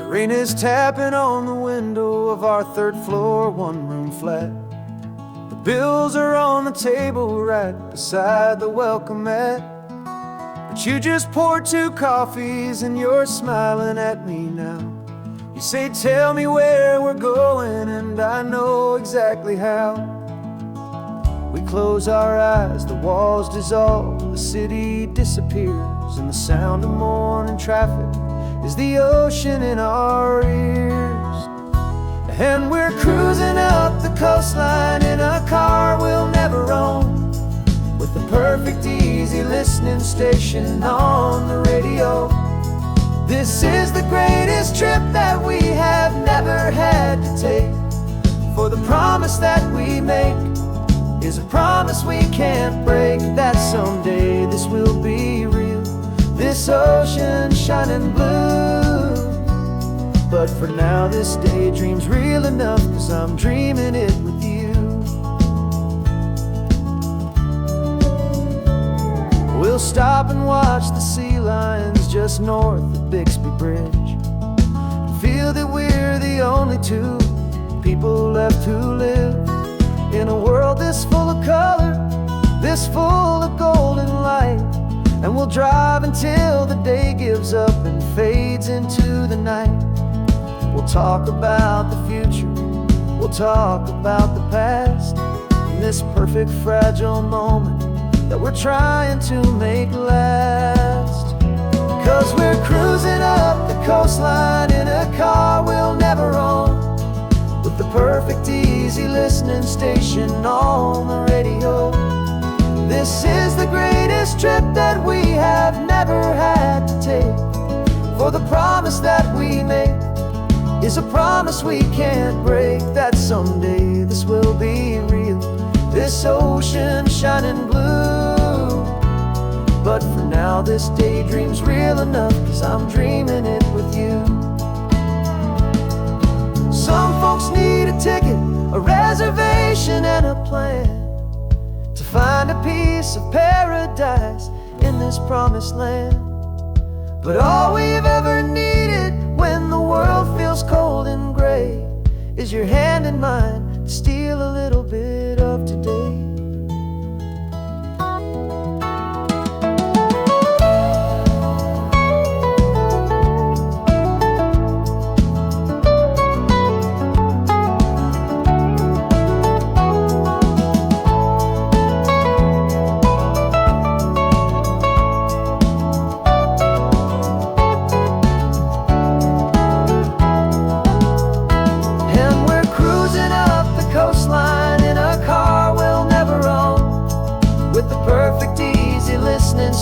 Rain is tapping on the window of our third floor, one-room flat. The bills are on the table right beside the welcome mat. But you just poured 2 coffees and you're smiling at me now. You say, tell me where we're going, and I know exactly how. We close our eyes, the walls dissolve, the city disappears, and the sound of morning traffic is the ocean in our ears. And we're cruising up the coastline in a car we'll never own, with the perfect easy listening station on the radio. This is the greatest trip that we have never had to take, for the promise that we make is a promise we can't break, that someday this will be real, this ocean shining blue. But for now this daydream's real enough, 'cause I'm dreaming it with you. We'll stop and watch the sea lions just north of Bixby Bridge, and feel that we're the only 2 people left who live in a world this full of color, this full of golden light. And we'll drive until the day gives up and fades into the night. We'll talk about the future, we'll talk about the past, in this perfect fragile moment that we're trying to make last. 'Cause we're cruising up the coastline in a car we'll never own, with the perfect easy listening station on the radio. This is the greatest trip that we have never had to take, for the promise that we make is a promise we can't break, that someday this will be real, this ocean shining blue. But for now this daydream's real enough, 'cause I'm dreaming it with you. Some folks need a ticket, a reservation and a plan, to find a piece of paradise in this promised land. But all we've ever needed when the world feels cold and gray is your hand in mine to steal a little bit of today.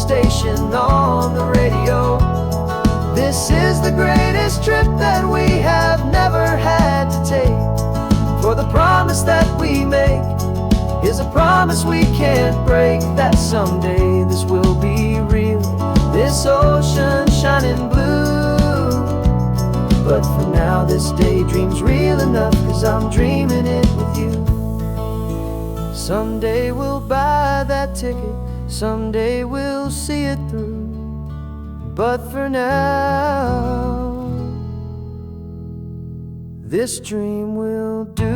Station on the radio. This is the greatest trip that we have never had to take, for the promise that we make is a promise we can't break, that someday this will be real, this ocean shining blue. But for now this daydream's real enough, 'cause I'm dreaming it with you. Someday we'll buy that ticket, someday we'll see it through, but for now this dream will do.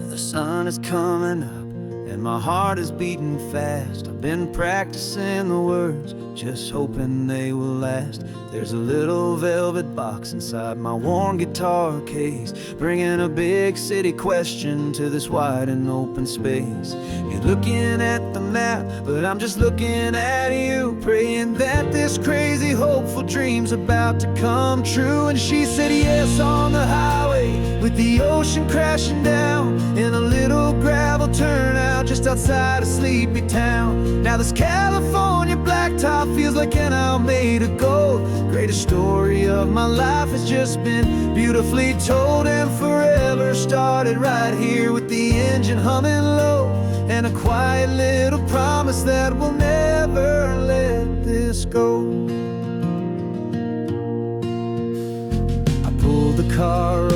The sun is coming up and my heart is beating fast. I've been practicing the words, just hoping they will last. There's a little velvet box inside my worn guitar case, bringing a big city question to this wide and open space. You're looking at the map, but I'm just looking at you, praying that this crazy hopeful dream's about to come true. And she said yes on the highway, with the ocean crashing down in a little gravel turnout just outside of sleepy town. Now this California blacktop feels like an isle made of gold. Greatest story of my life has just been beautifully told, and forever started right here with the engine humming low, and a quiet little promise that we'll never let this go. I pulled the car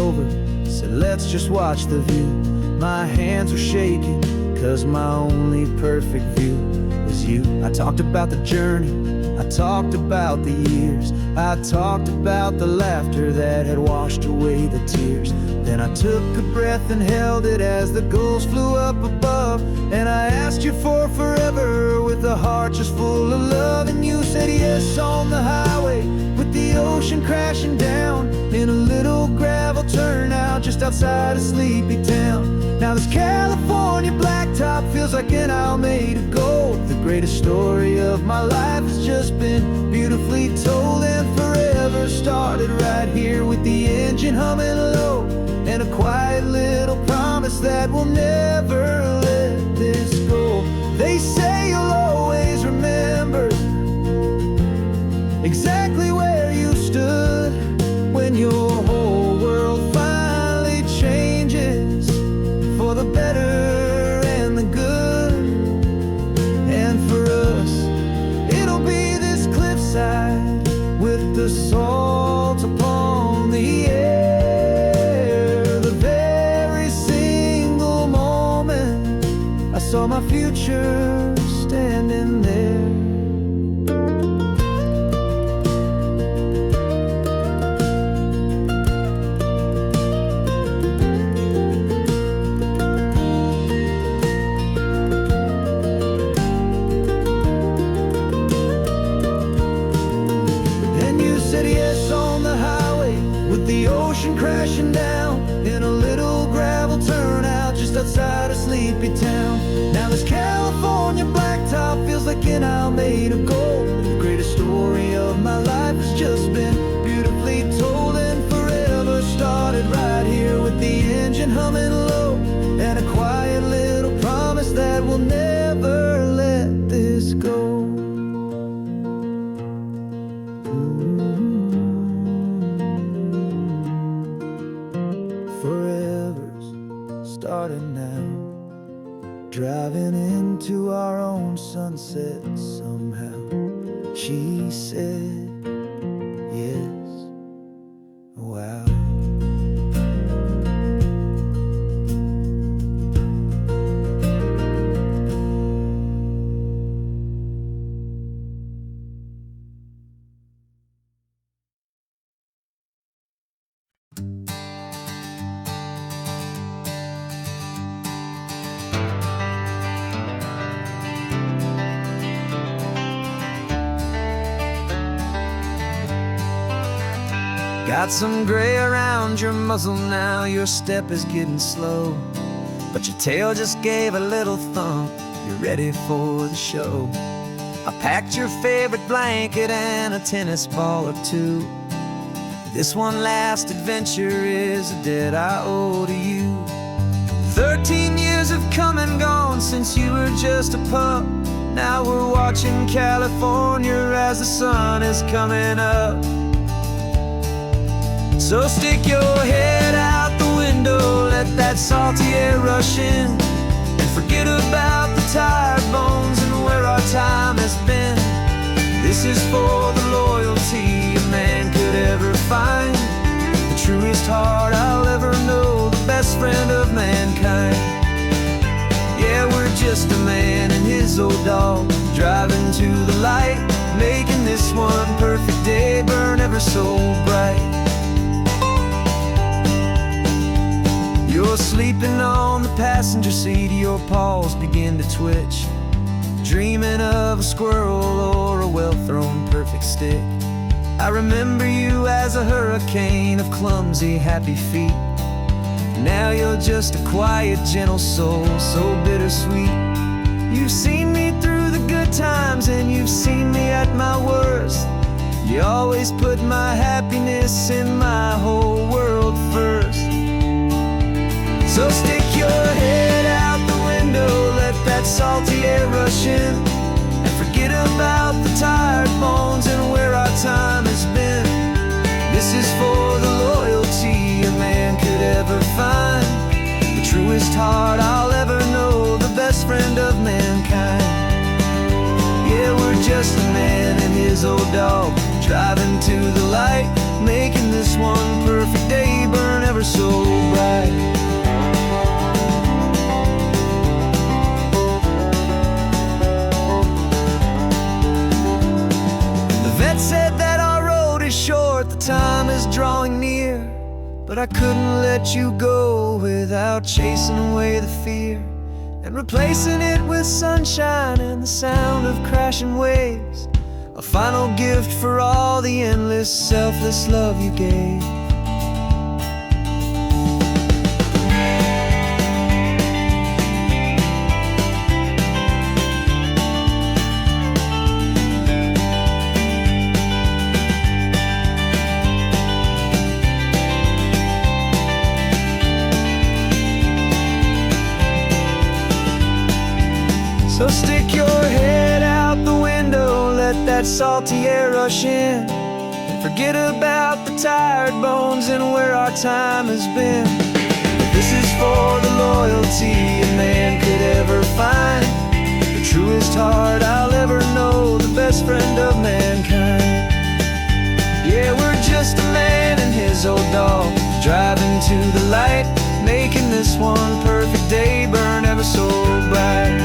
let's just watch the view. My hands were shaking, 'cause my only perfect view was you. I talked about the journey, I talked about the years, I talked about the laughter that had washed away the tears. Then I took a breath and held it as the gulls flew up above. And I asked you for forever with a heart just full of love. And you said yes on the highway with the ocean crashing down in a little gravel turnout just outside of Sleepy Town. Now this California blacktop feels like an isle made of gold. The greatest story of my life has just been beautifully told, and forever started right here with the engine humming low, and a quiet little promise that we'll never let this go. They say you'll always remember exactly where you stood when your whole world finally changes for the better and the good. And for us, it'll be this cliffside with the salt upon the air. The very single moment I saw my future standing there. Crashing down in a little gravel turnout just outside of Sleepy Town. Now this California blacktop feels like an isle made of gold. The greatest story of my life has just been beautifully told, and forever started right here with the engine humming low, and a quiet little promise that we'll never let this go. Starting now, driving into our own sunset somehow. She said yes, wow. Got some gray around your muzzle now, your step is getting slow, but your tail just gave a little thump, you're ready for the show. I packed your favorite blanket and a tennis ball or two. This one last adventure is a debt I owe to you. 13 years have come and gone since you were just a pup. Now we're watching California as the sun is coming up. So stick your head out the window, let that salty air rush in, and forget about the tired bones and where our time has been. This is for the loyalty a man could ever find, the truest heart I'll ever know, the best friend of mankind. Yeah, we're just a man and his old dog, driving to the light, making this one perfect day burn ever so bright. You're sleeping on the passenger seat, your paws begin to twitch, dreaming of a squirrel or a well-thrown perfect stick. I remember you as a hurricane of clumsy, happy feet. Now you're just a quiet, gentle soul, so bittersweet. You've seen me through the good times and you've seen me at my worst. You always put my happiness in my whole world first. So stick your head out the window, let that salty air rush in, and forget about the tired bones and where our time has been. This is for the loyalty a man could ever find, the truest heart I'll ever know, the best friend of mankind. Yeah, we're just a man and his old dog, driving to the light, making this one perfect day burn ever ever so bright. The vet said that our road is short, the time is drawing near, but I couldn't let you go without chasing away the fear and replacing it with sunshine and the sound of crashing waves. A final gift for all the endless, selfless love you gave. So stick your head out the window, let that salty air rush in, and forget about the tired bones and where our time has been. This is for the loyalty a man could ever find, the truest heart I'll ever know, the best friend of mankind. Yeah, we're just a man and his old dog, driving to the light, making this one perfect day burn ever so bright.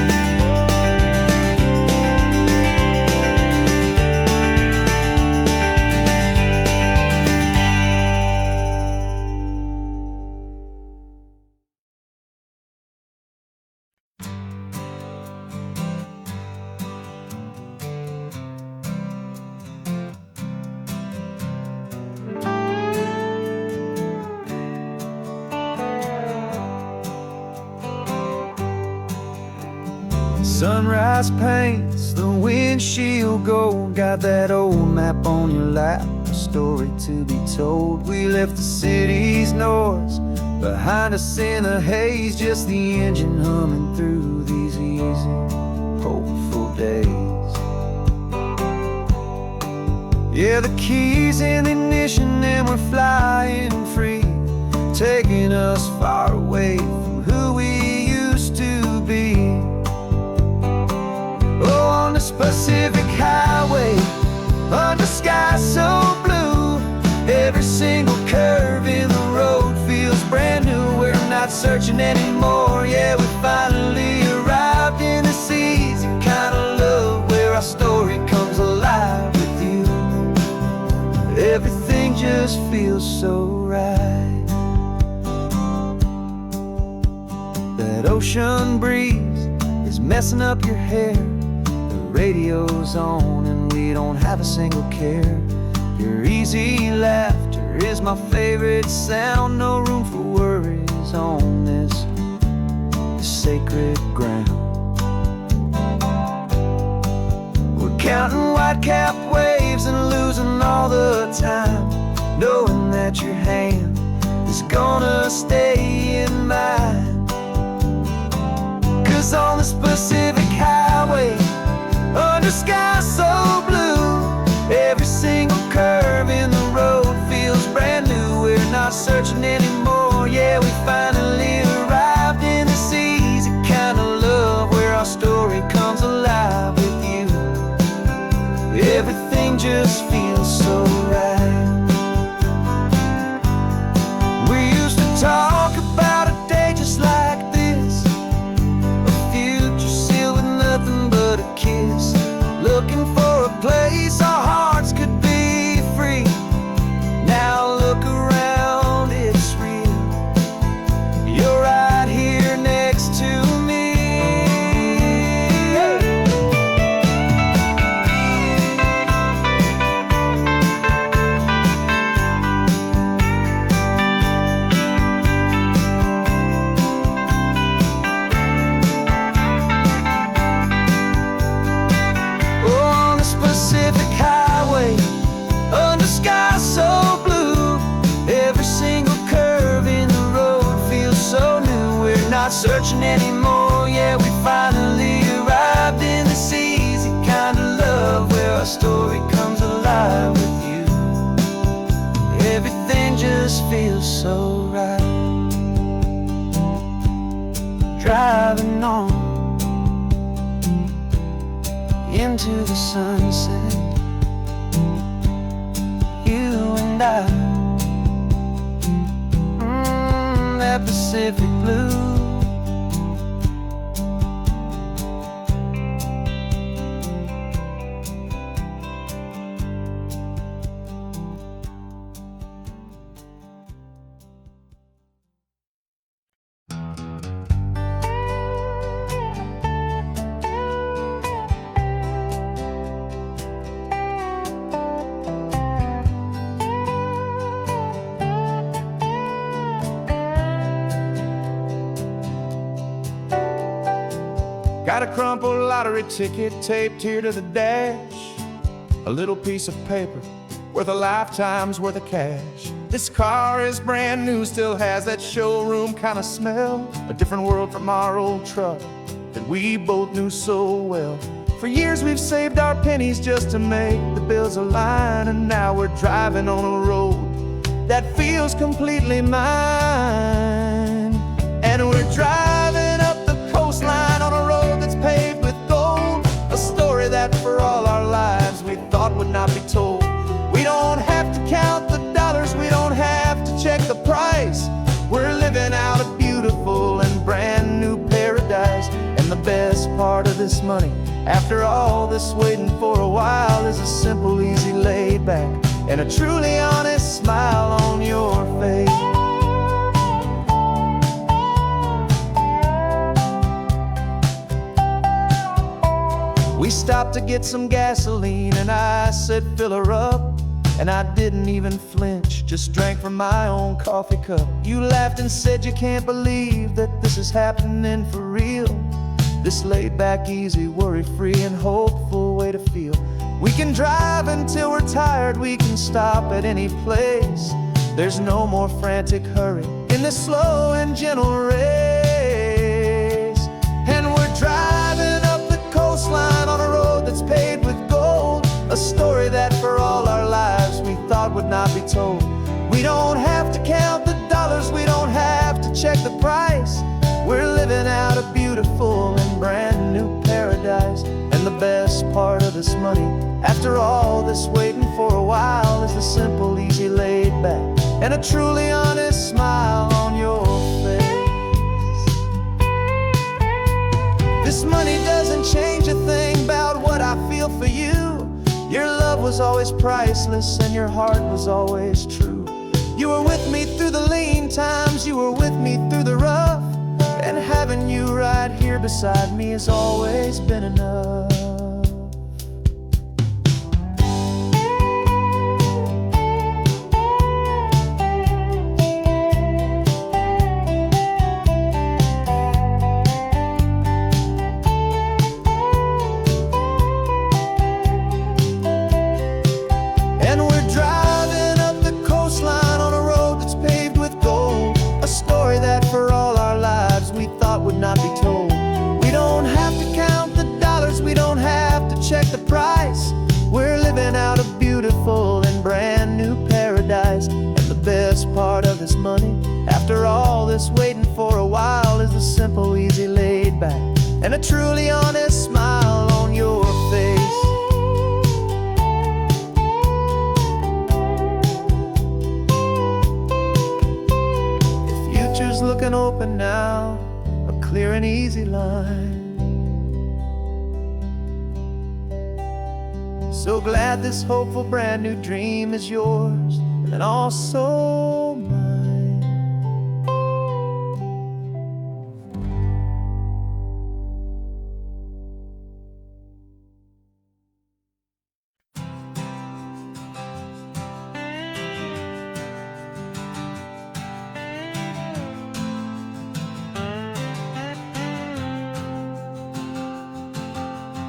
Sunrise paints the windshield gold, got that old map on your lap, a story to be told. We left the city's noise behind us in the haze, just the engine humming through these easy, hopeful days. Yeah, the keys in the ignition and we're flying free, taking us far away from who we used to be. Oh, on this Pacific highway, under skies so blue, every single curve in the road feels brand new. We're not searching anymore, yeah, we finally arrived in this easy kind of love where our story comes alive with you. Everything just feels so right. That ocean breeze is messing up your hair, radio's on and we don't have a single care. Your easy laughter is my favorite sound, no room for worries on this sacred ground. We're counting white-capped waves and losing all the time, knowing that your hand is gonna stay in mine. 'Cause on this Pacific highway, under skies so blue, every single curve in the road feels brand new. We're not searching anymore, yeah, we finally arrived in this easy kind of love where our story comes alive with you. Everything just feels so right. We used to talk about a day just like this, a future sealed with nothing but a kiss, looking for a place our hearts could be free. Now look around, it's real. You're right here next to me. Pacific highway, under skies so blue, every single curve in the road feels so new. We're not searching anymore, yeah, we finally arrived in this easy kind of love where our story comes alive with you. Everything just feels so right. Driving on into the sunset, you and I. that Pacific blue. Got a crumpled lottery ticket taped here to the dash, a little piece of paper worth a lifetime's worth of cash. This car is brand new, still has that showroom kind of smell, a different world from our old truck that we both knew so well. For years we've saved our pennies just to make the bills align, and now we're driving on a road that feels completely mine. And we're driving up the coastline on a road that's paved with gold, a story that for all our lives we thought would not be told. We don't have to count the dollars, we don't have to check the price. We're living out a beautiful and brand new paradise. And the best part of this money, after all this waiting for a while, is a simple, easy, laid back, and a truly honest smile on your face. We stopped to get some gasoline, and I said, fill her up. And I didn't even flinch, just drank from my own coffee cup. You laughed and said you can't believe that this is happening for real. This laid back, easy, worry-free and hopeful way to feel. We can drive until we're tired, we can stop at any place. There's no more frantic hurry in this slow and gentle race. And we're driving up the coastline on a road that's paved with gold, a story that for all our lives we thought would not be told. We don't have to count the dollars, we don't have to check the price. We're living out a beautiful and brand new paradise. And the best part of this money, after all this waiting for a while, is the simple, easy, laid back, and a truly honest smile on your face. This money doesn't change a thing about what I feel for you. Your love was always priceless and your heart was always true. You were with me through the lean times, you were with me through the rough, and having you right here beside me has always been enough. Not be told. We don't have to count the dollars, we don't have to check the price. We're living out a beautiful and brand new paradise. And the best part of this money, after all this waiting for a while, is the simple, easy, laid back, and a truly honest smile on your face. The future's looking open now, clear and easy line. So glad this hopeful brand new dream is yours and also mine.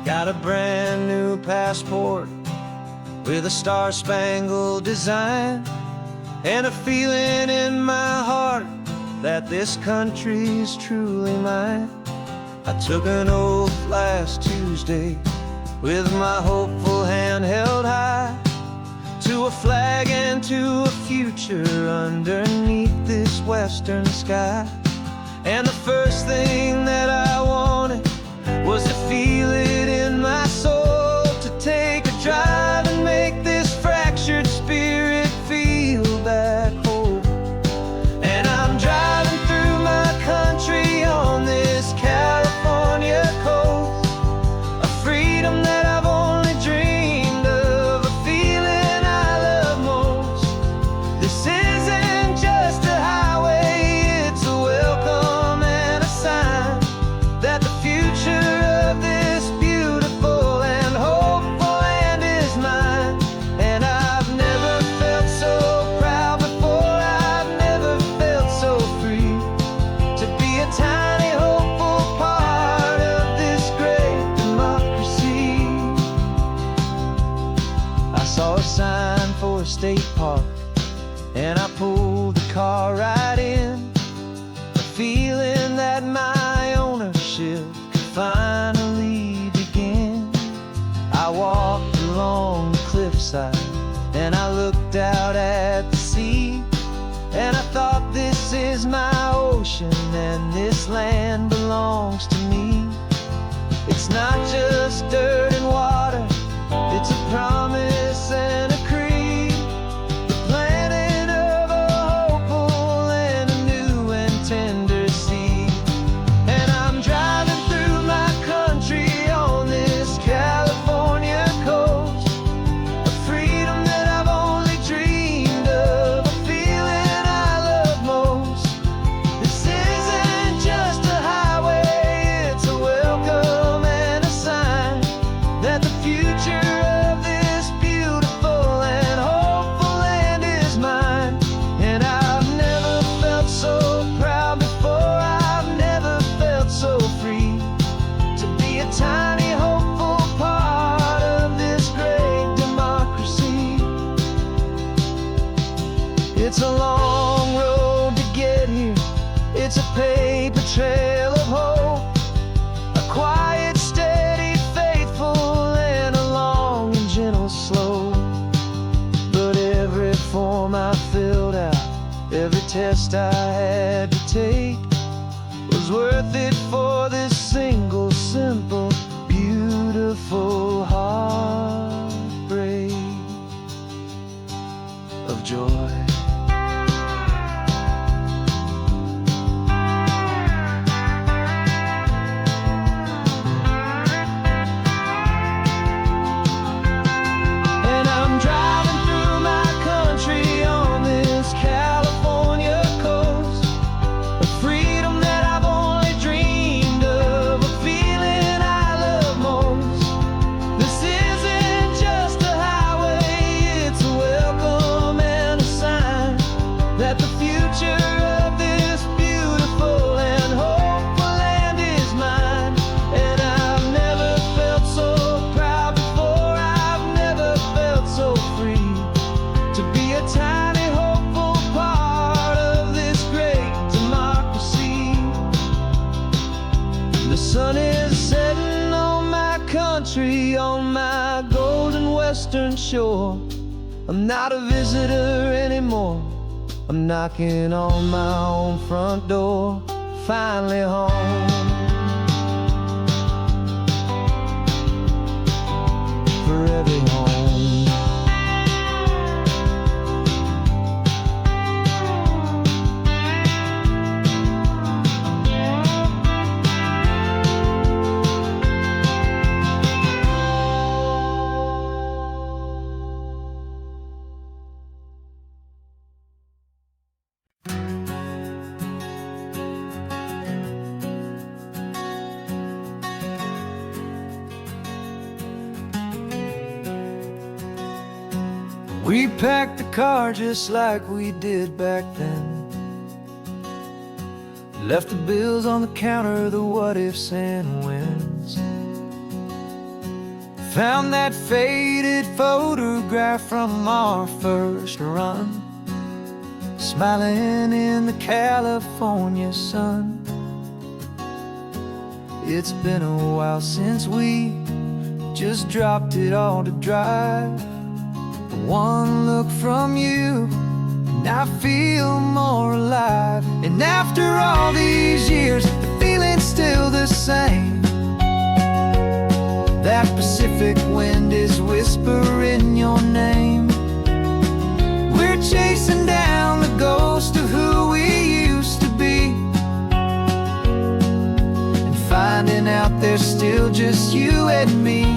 Got a brand new passport with a star-spangled design, and a feeling in my heart that this country's truly mine. I took an oath last Tuesday with my hopeful hand held high, to a flag and to a future underneath this western sky. And the first thing that I wanted was to feel it in my soul, to take a drive and make this fractured spirit feel back whole. And I'm driving through is my ocean, and this land belongs to me. It's not just dirt and water, it's a promise and a creed, the planting of a hopeful and a new and tender seed. And I'm driving through my country on this California coast, a freedom that I've only dreamed of, a feeling I love most. This isn't just a highway, it's a welcome and a sign that the future of this beautiful and hopeful land is mine. And I've never felt so proud before, I've never felt so free to be a tiny hopeful part of this great democracy. It's a long road to get here, it's a paper trail of hope, a quiet, steady, faithful, and a long and gentle slope. But every form I filled out, every test I had to take, was worth it for this single, simple, beautiful heartbreak of joy. And I'm driving through my country on this California coast, a freedom that I've only dreamed of, a feeling I love most. This isn't just a highway, it's a welcome and a sign that the future of this beautiful and hopeful land is mine. And I've never felt so proud before, I've never felt so free to be a tiny hopeful part of this great democracy. The sun is setting on my country, on my golden western shore. I'm not a visitor anymore, I'm knocking on my own front door, finally home. For every home. We packed the car just like we did back then, left the bills on the counter, the what ifs and whens. Found that faded photograph from our first run, smiling in the California sun. It's been a while since we just dropped it all to drive. One look from you, and I feel more alive. And after all these years, the feeling's still the same. That Pacific wind is whispering your name. We're chasing down the ghost of who we used to be, and finding out there's still just you and me.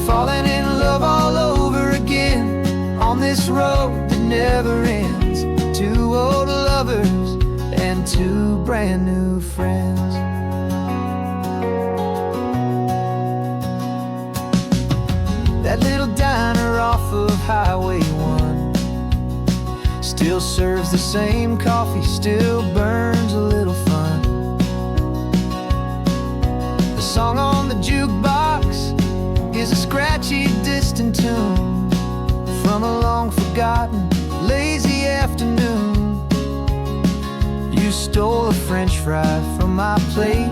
Falling in love all over again on this road that never ends. Two old lovers and two brand new friends. That little diner off of Highway 1 still serves the same coffee, still burns a little fun. The song on the jukebox is a scratchy, distant tune from a long-forgotten, lazy afternoon. You stole a French fry from my plate,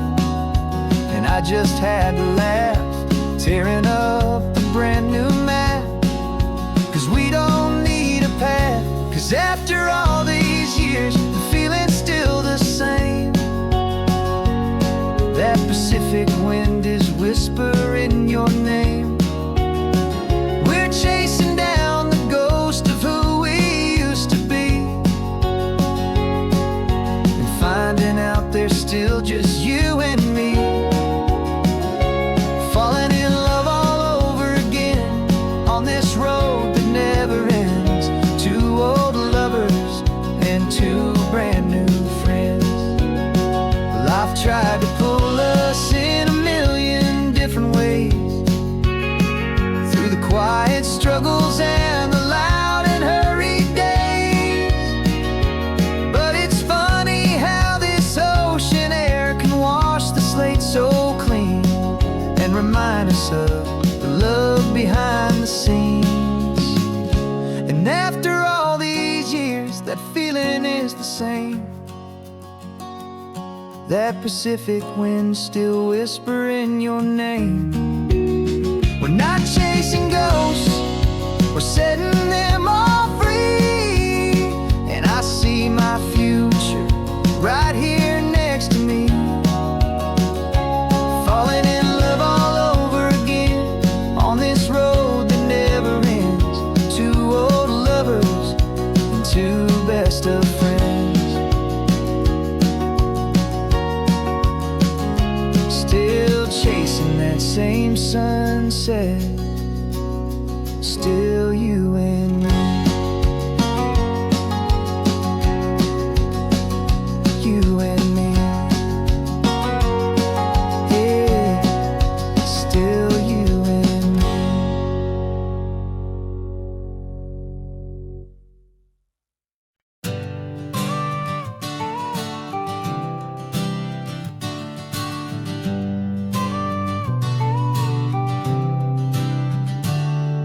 and I just had to laugh, tearing up the brand new map. 'Cause we don't need a path, 'cause after all these years, Pacific wind is whispering your name. We're chasing down the ghost of who we used to be, and finding out there's still just you and me. Falling in love all over again on this road that never ends. Two old lovers and two brand new friends. Life tried to pull us in a million different ways, through the quiet struggles and the loud and hurried days. But it's funny how this ocean air can wash the slate so clean, and remind us of the love behind the scenes. And after all these years, that feeling is the same. That Pacific wind still whispering your name. We're not chasing ghosts, we're setting them all free. And I see my future right here next to me. Falling in love all over again on this road that never ends. Two old lovers and two best of friends. Still chasing that same sunset, still you and me. You and me. Yeah, still you and me.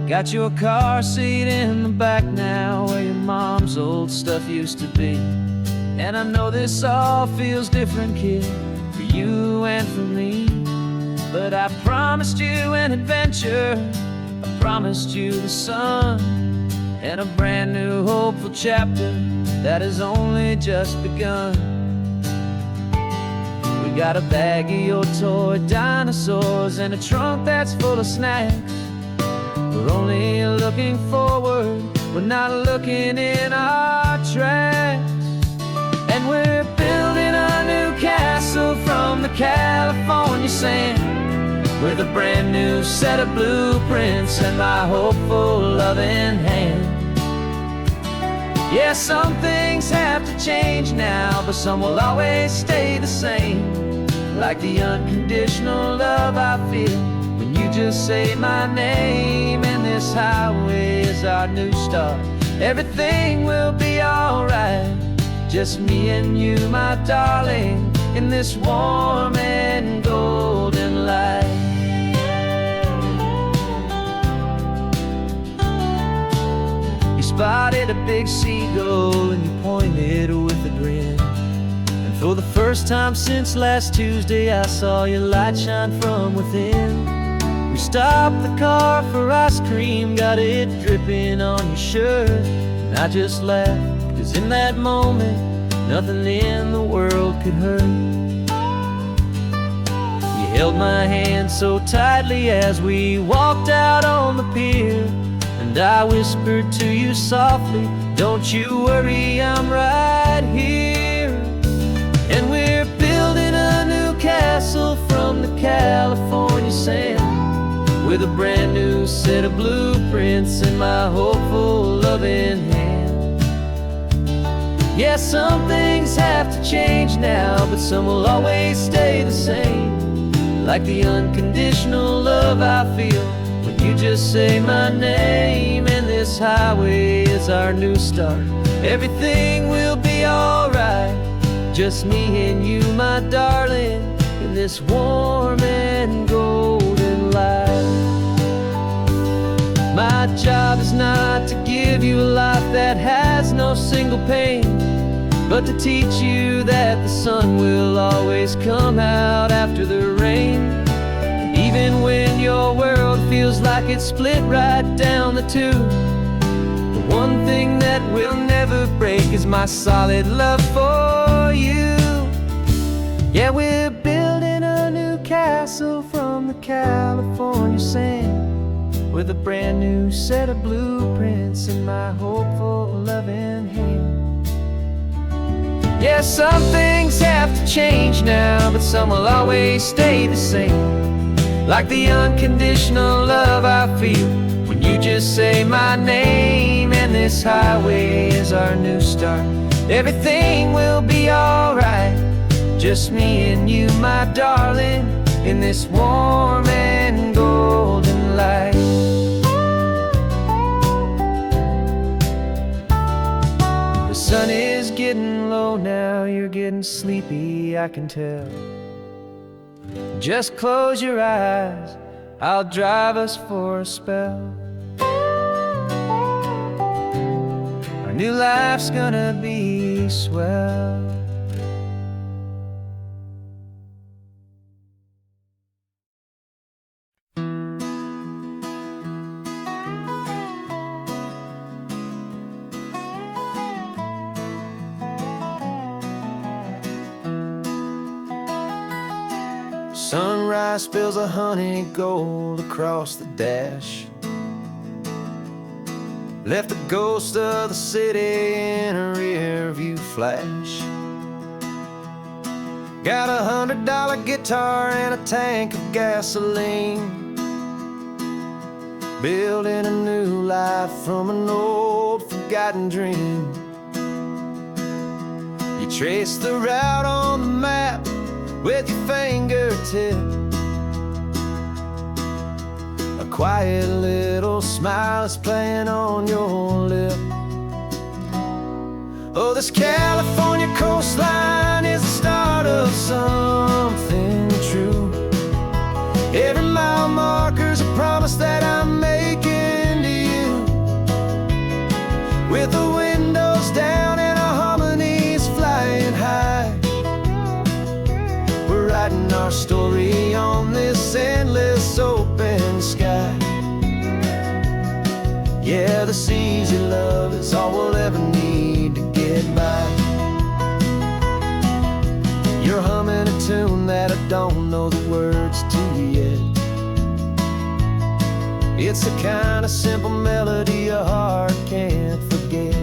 Got your car seat in the back now, where your mom's old stuff used to be. And I know this all feels different, kid, for you and for me. But I promised you an adventure, I promised you the sun, and a brand new hopeful chapter that has only just begun. We got a bag of your toy dinosaurs and a trunk that's full of snacks. We're only looking forward, we're not looking in our tracks. And we're building a new castle from the California sand, with a brand new set of blueprints and my hopeful loving hand. Yeah, some things have to change now, but some will always stay the same. Like the unconditional love I feel when you just say my name. And this highway is our new start, everything will be alright. Just me and you, my darling, in this warm and golden light. You spotted a big seagull and you pointed with a grin. And for the first time since last Tuesday, I saw your light shine from within. We stopped the car for ice cream, got it dripping on your shirt. And I just laughed, 'cause in that moment, nothing in the world could hurt. You held my hand so tightly as we walked out on the pier, and I whispered to you softly, don't you worry, I'm right here. And we're building a new castle from the California sand, with a brand new set of blueprints in my hopeful loving hand. Yeah, some things have to change now, but some will always stay the same. Like the unconditional love I feel when you just say my name. And this highway is our new start, everything will be alright. Just me and you, my darling, in this warm and golden light. My job is not to give you a life that has no single pain, but to teach you that the sun will always come out after the rain. And even when your world feels like it's split right down the two, the one thing that will never break is my solid love for you. Yeah, we're building a new with a brand new set of blueprints in my hopeful, loving hand. Yeah, some things have to change now, but some will always stay the same. Like the unconditional love I feel when you just say my name. And this highway is our new start. Everything will be alright, just me and you, my darling, in this warm and golden light. The sun is getting low now, you're getting sleepy, I can tell. Just close your eyes, I'll drive us for a spell. Our new life's gonna be swell. Sunrise spills a honey gold across the dash. Left the ghost of the city in a rear view flash. Got a $100 guitar and a tank of gasoline. Building a new life from an old forgotten dream. You trace the route on the map with your fingertip. A quiet little smile is playing on your lip. Oh, this California coastline is the start of something true. Every mile marker's a promise that I'm making to you. With the windows down and our harmonies flying high, writing our story on this endless open sky. Yeah, this easy love is all we'll ever need to get by. You're humming a tune that I don't know the words to yet. It's the kind of simple melody a heart can't forget.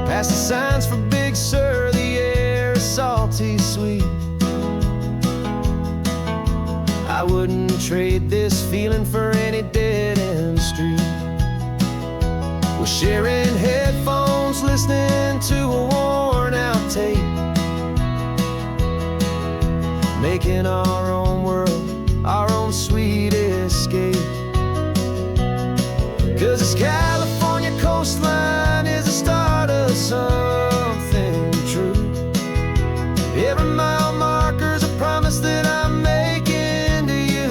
Past the signs for Big Sur, the air is salty sweet. I wouldn't trade this feeling for any dead-end street. We're sharing headphones, listening to a worn-out tape, making our own world, our own sweet escape. 'Cause this California coastline is the start of something true. Every mile marker's a promise that I'm making to you.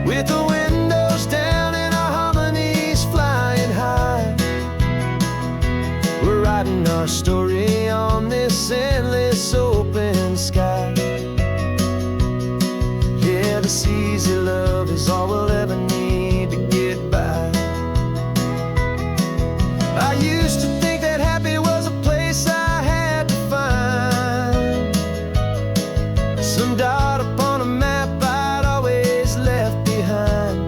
With the windows down and our harmonies flying high, we're writing our story on this endless open sky. Yeah, this easy love is all we'll ever need to get by. I used to think that happy was a place I had to find, some dot upon a map I'd always left behind.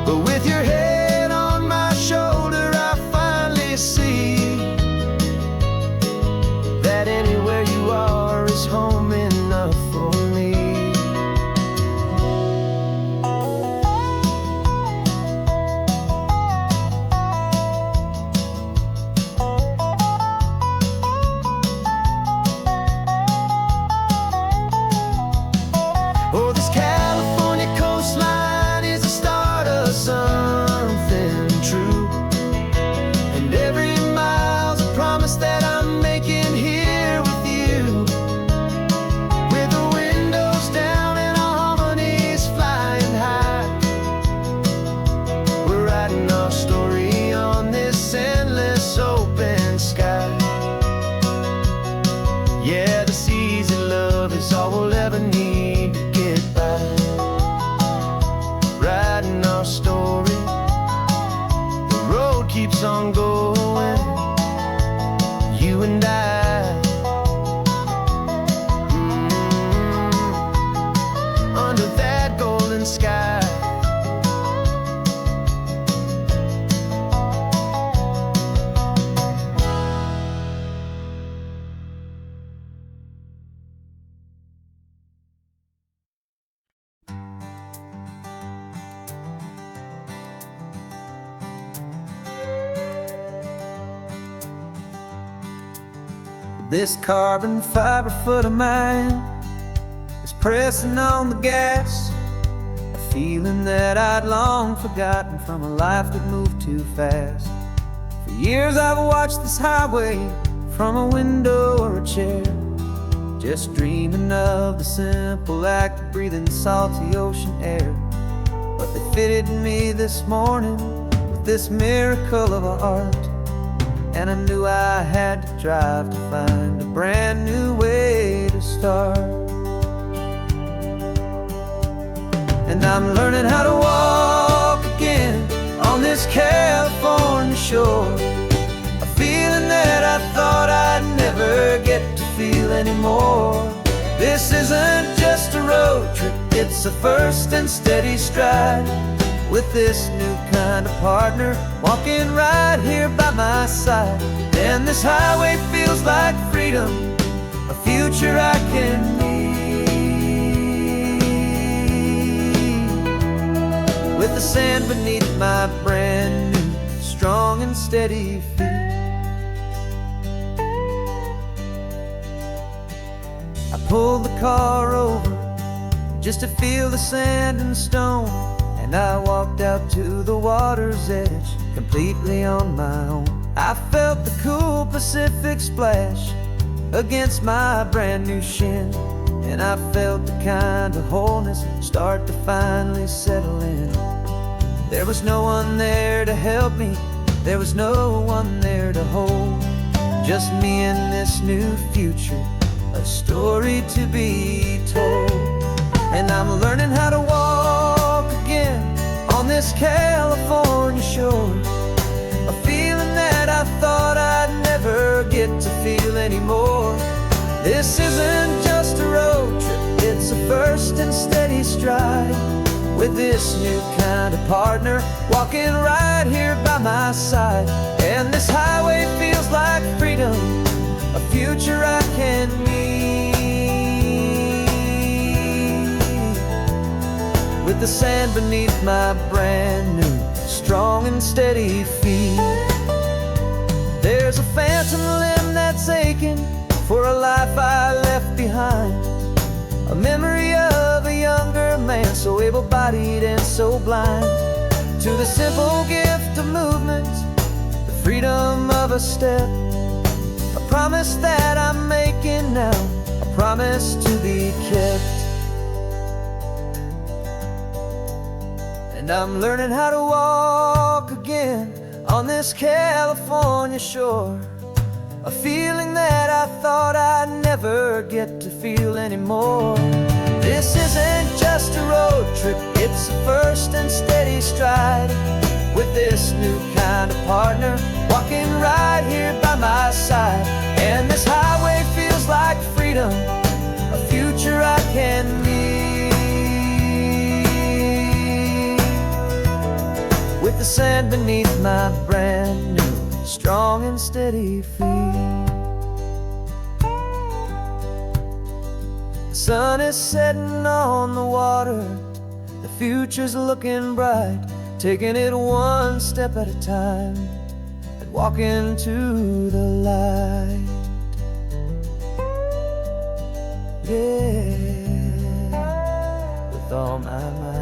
But with your head on my shoulder, I finally see that anywhere you are is home enough for me. Oh, this California coastline is the start of something true. And every mile's a promise that I'm making here with you. With the windows down and our harmonies flying high, we're writing our story on this endless open sky. Yeah, this easy love is all we'll ever need to get by. Writing our story, the road keeps on going, you and I. This carbon fiber foot of mine is pressing on the gas, a feeling that I'd long forgotten from a life that moved too fast. For years I've watched this highway from a window or a chair, just dreaming of the simple act of breathing salty ocean air. But they fitted me this morning with this miracle of art, and I knew I had to drive to find a brand new way to start. And I'm learning how to walk again on this California shore, a feeling that I thought I'd never get to feel anymore. This isn't just a road trip, it's a first and steady stride, with this new kind of partner walking right here by my side. And this highway feels like freedom, a future I can need, with the sand beneath my brand new strong and steady feet. I pulled the car over just to feel the sand and stone, and I walked out to the water's edge completely on my own. I felt the cool Pacific splash against my brand new shin, and I felt the kind of wholeness start to finally settle in. There was no one there to help me, there was no one there to hold, just me and this new future, a story to be told. And I'm learning how to walk again on this California shore, a feeling that I thought I'd never get to feel anymore. This isn't just a road trip, it's a first and steady stride, with this new kind of partner walking right here by my side. And this highway feels like freedom, a future I can need, with the sand beneath my brand new strong and steady feet. There's a phantom limb that's aching for a life I left behind, a memory of a younger man so able-bodied and so blind, to the simple gift of movement, the freedom of a step, a promise that I'm making now, a promise to be kept. And I'm learning how to walk again on this California shore, a feeling that I thought I'd never get to feel anymore. This isn't just a road trip, it's a first and steady stride, with this new kind of partner walking right here by my side. And this highway feels like freedom, a future I can need, with the sand beneath my brand new strong and steady feet. The sun is setting on the water, the future's looking bright, taking it one step at a time and walking to the light. Yeah, with all my might.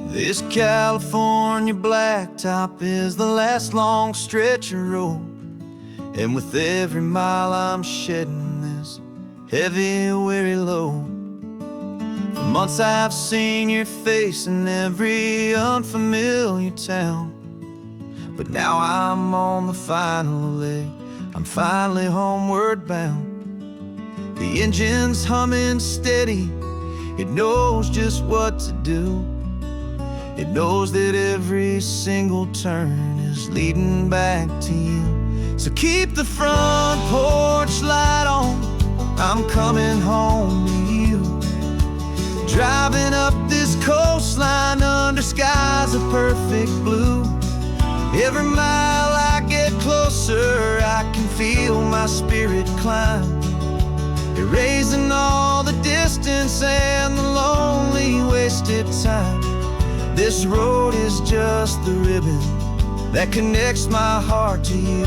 This California blacktop is the last long stretch of road, and with every mile I'm shedding this heavy, weary load. For months I've seen your face in every unfamiliar town, but now I'm on the final leg, I'm finally homeward bound. The engine's humming steady, it knows just what to do. It knows that every single turn is leading back to you. So keep the front porch light on, I'm coming home to you. Driving up this coastline under skies of perfect blue. Every mile I get closer, I can feel my spirit climb, erasing all the distance and the lonely wasted time. This road is just the ribbon that connects my heart to you,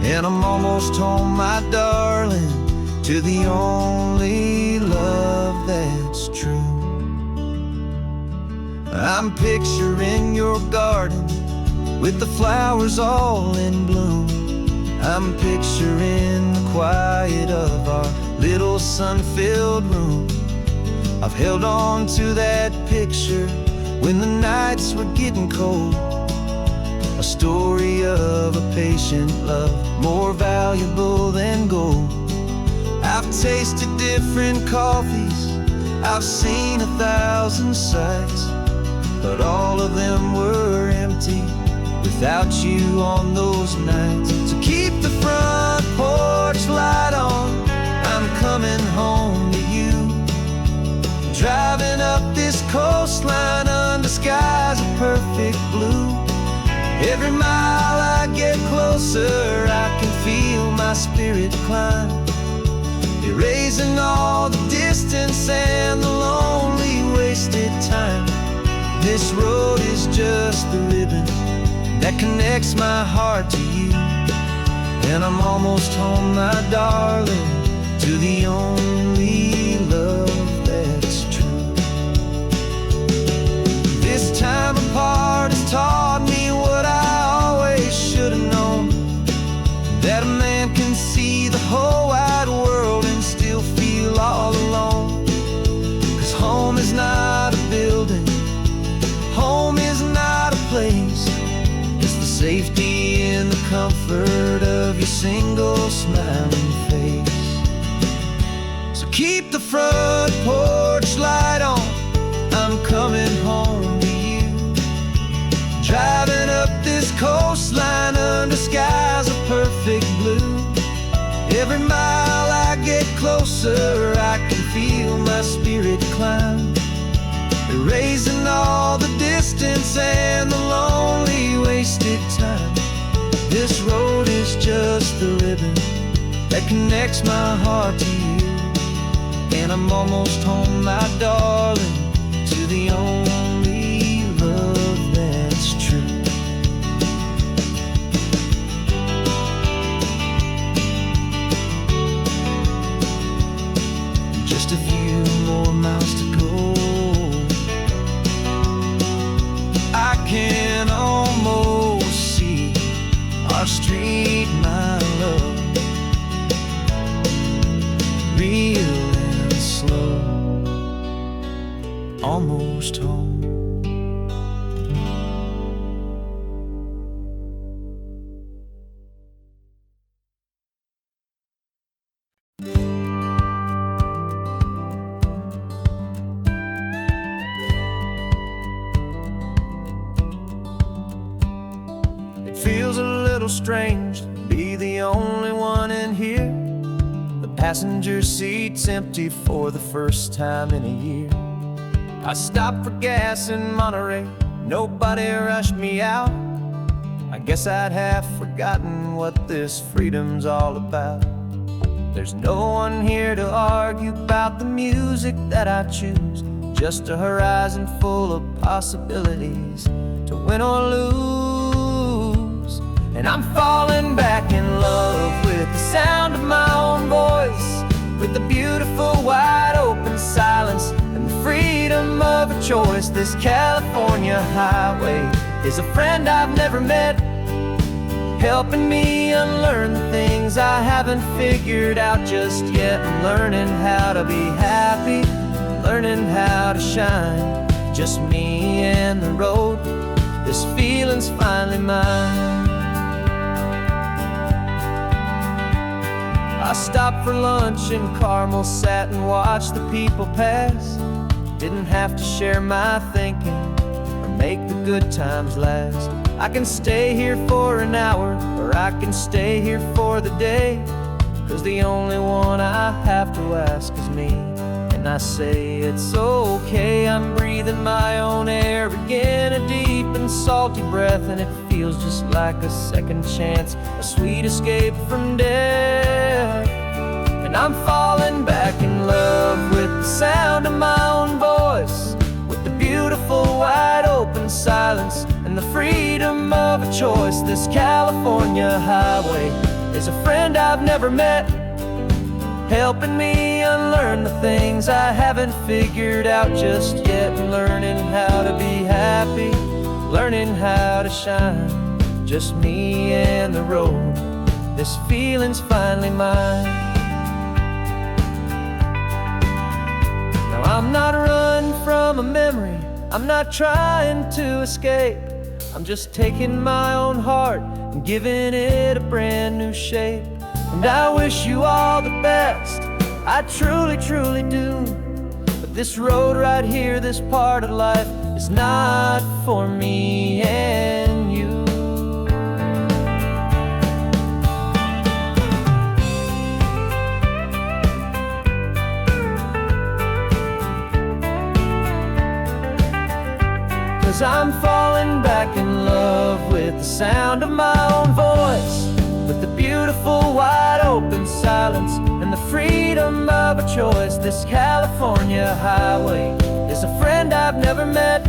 and I'm almost home, my darling, to the only love that's true. I'm picturing your garden with the flowers all in bloom. I'm picturing the quiet of our little sun-filled room. I've held on to that picture when the nights were getting cold, a story of a patient love, more valuable than gold. I've tasted different coffees, I've seen 1,000 sights, but all of them were empty without you on those nights. So keep the front porch light on, I'm coming home to you. Driving up this coastline under skies of perfect blue. Every mile I get closer, I can feel my spirit climb, erasing all the distance and the lonely wasted time. This road is just the ribbon that connects my heart to you, and I'm almost home, my darling, to the only love that's true. This time apart has taught me what I always should have known, that a man can see the whole wide world and still feel all alone. 'Cause home is not a building, home is not a place, it's the safety and the comfort of your single smiling face. So keep the front porch light on, I'm coming home to you. Driving up this coastline under skies of perfect blue. Every mile I get closer, I can feel my spirit climb, erasing all the distance and the lonely wasted time. This road is just the ribbon that connects my heart to you, and I'm almost home, my darling, to the only love that's true. Just a few more miles to go, I can almost see our street, my love, real and slow, almost home. Feels a little strange to be the only one in here. The passenger seat's empty for the first time in a year. I stopped for gas in Monterey, nobody rushed me out. I guess I'd have forgotten what this freedom's all about. There's no one here to argue about the music that I choose, just a horizon full of possibilities to win or lose. And I'm falling back in love with the sound of my own voice, with the beautiful wide open silence and the freedom of a choice. This California highway is a friend I've never met, helping me unlearn the things I haven't figured out just yet, and learning how to be happy, learning how to shine, just me and the road. This feeling's finally mine. I stopped for lunch in Carmel, sat and watched the people pass. Didn't have to share my thinking or make the good times last. I can stay here for an hour, or I can stay here for the day, 'cause the only one I have to ask is me, and and I say it's okay. I'm breathing my own air again, a deep and salty breath, and it feels just like a second chance, a sweet escape from death. And I'm falling back in love with the sound of my own voice, with the beautiful wide open silence and the freedom of a choice. This California highway is a friend I've never met, helping me unlearn the things I haven't figured out just yet, and learning how to be happy, learning how to shine, just me and the road. This feeling's finally mine. Now I'm not running from a memory, I'm not trying to escape. I'm just taking my own heart and giving it a brand new shape. And I wish you all the best, I truly, truly do. But this road right here, this part of life, is not for me and you. 'Cause I'm falling back in love with the sound of my own voice, with the beautiful wide open silence and the freedom of a choice. This California highway is a friend I've never met,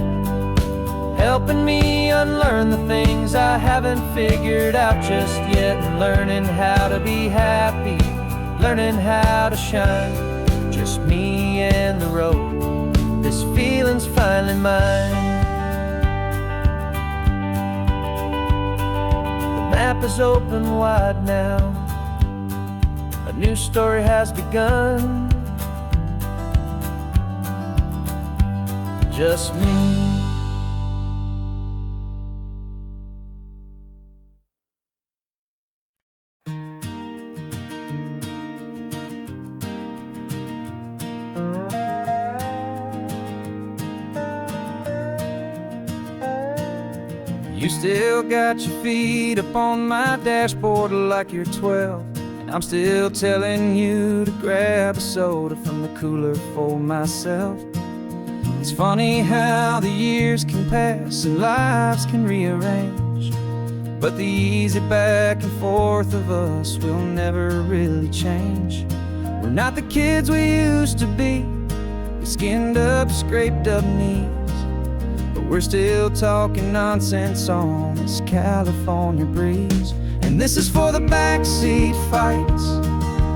helping me unlearn the things I haven't figured out just yet, and learning how to be happy, learning how to shine, just me and the road. This feeling's finally mine. The map is open wide now, a new story has begun, just me. You still got your feet up on my dashboard like you're 12, and I'm still telling you to grab a soda from the cooler for myself. It's funny how the years can pass and lives can rearrange, but the easy back and forth of us will never really change. We're not the kids we used to be, with skinned up, scraped up knees, but we're still talking nonsense on this California breeze. And this is for the backseat fights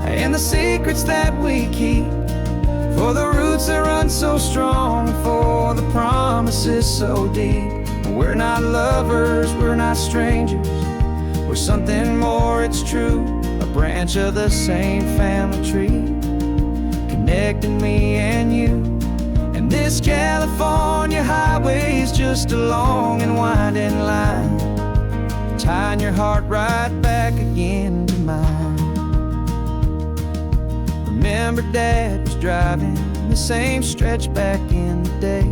and the secrets that we keep, for the roots that run so strong, for the promises so deep. We're not lovers, we're not strangers, we're something more, it's true, a branch of the same family tree, connecting me and you. And this California highway is just a long and winding line, tying your heart right back again to mine. Remember Dad was driving the same stretch back in the day,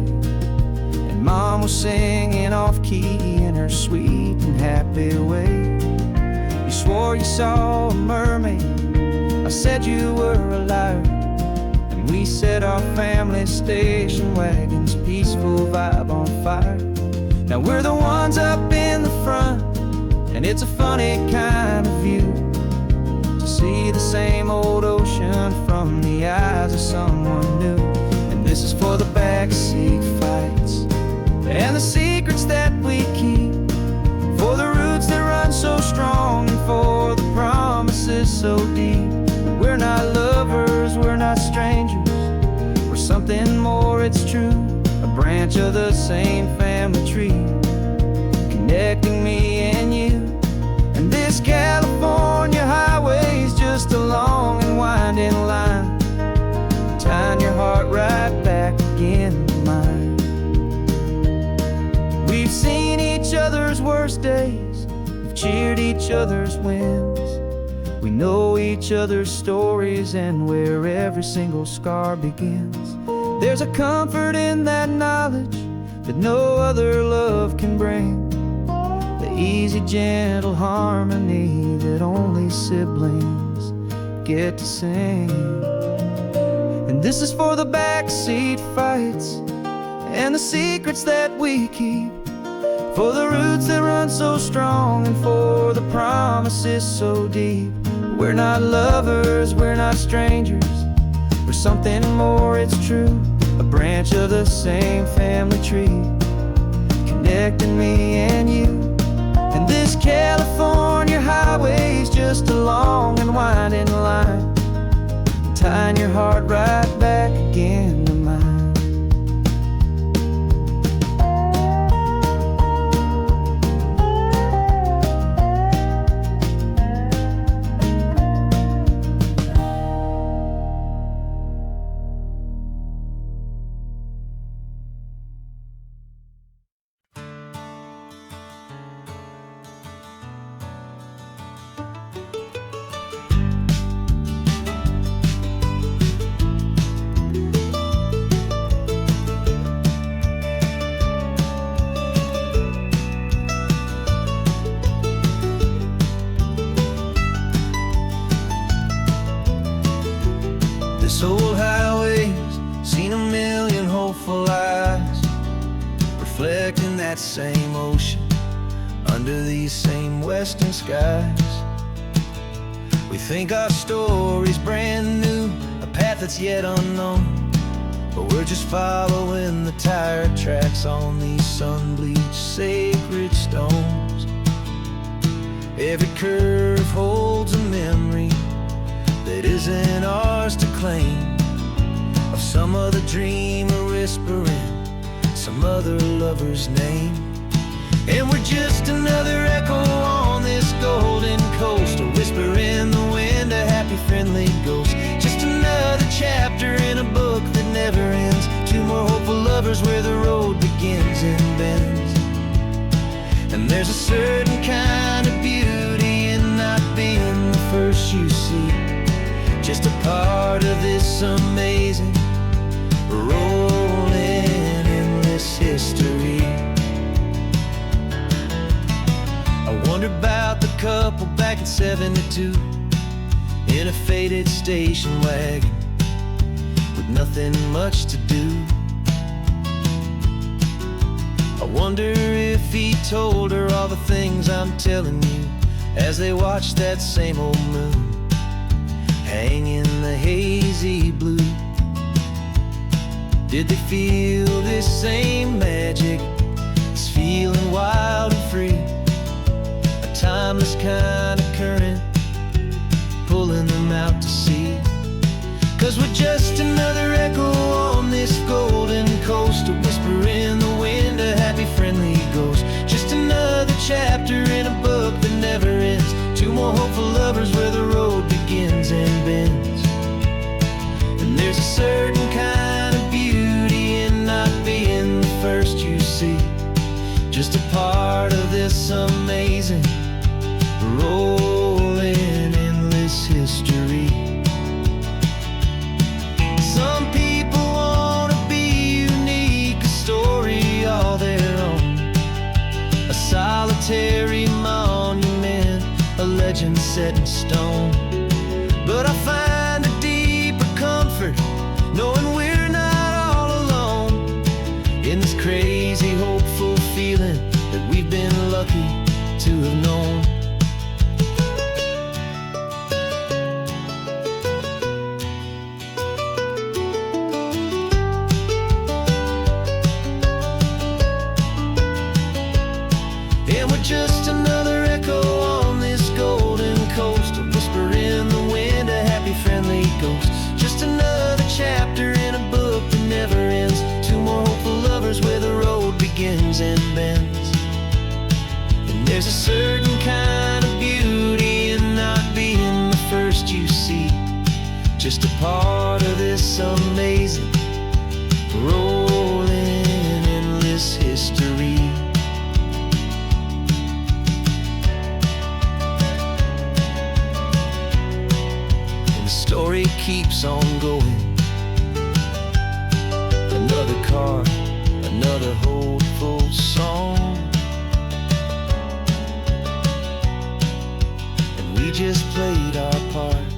and Mom was singing off-key in her sweet and happy way. You swore you saw a mermaid, I said you were a liar, and we set our family station wagon's peaceful vibe on fire. Now we're the ones up in the front, and it's a funny kind of view to see the same old ocean from the eyes of someone new. And this is for the backseat fights and the secrets that we keep, for the roots that run so strong, and for the promises so deep. We're not lovers, we're not strangers, we're something more, it's true, a branch of the same family tree, connecting me and you. And this California highway is just a long and winding line, tying your heart right back again to mine. We've seen each other's worst days, we've cheered each other's wins, we know each other's stories and where every single scar begins. There's a comfort in that knowledge that no other love can bring, the easy, gentle harmony that only siblings get to sing. And And this is for the backseat fights and the secrets that we keep, for the roots that run so strong and for the promises so deep. We're not lovers, we're not strangers, we're something more, it's true. A branch of the same family tree, connecting me and you. And this California highway's just a long and winding line, tying your heart right back again to mine. This old highway's seen a million hopeful eyes, reflecting that same ocean under these same western skies. We think our story's brand new, a path that's yet unknown, but we're just following the tire tracks on these sun-bleached sacred stones. Every curve holds a memory that isn't ours to claim, of some other dreamer whispering some other lover's name. And we're just another echo on this golden coast, a whisper in the wind, a happy friendly ghost. Just another chapter in a book that never ends, two more hopeful lovers where the road begins and bends. And there's a certain kind of beauty in not being the first you see, just a part of this amazing, rolling, endless history. I wonder about the couple back in '72 in a faded station wagon with nothing much to do. I wonder if he told her all the things I'm telling you as they watched that same old moon hang in the hazy blue. Did they feel this same magic, this feeling wild and free, a timeless kind of current pulling them out to sea? 'Cause we're just another echo on this golden coast, a whisper in the wind, a happy friendly ghost. Just another chapter in a book that never ends, two more hopeful lovers where the road begins and bends. And there's a certain kind of beauty in not being the first you see, just a part of this amazing, rolling, endless history. Some people want to be unique, a story all their own, a solitary monument, a legend set in stone. But I find a deeper comfort knowing we're not all alone in this crazy, hopeful feeling that we've been lucky to have known. And we're just another echo on this golden coast, a whisper in the wind, a happy friendly ghost. Just another chapter in a book that never ends, two more hopeful lovers where the road begins and bends. And there's a certain kind of beauty in not being the first you see, just a part of this amazing, rolling, endless history. Story keeps on going. Another car, another hopeful song, and we just played our part,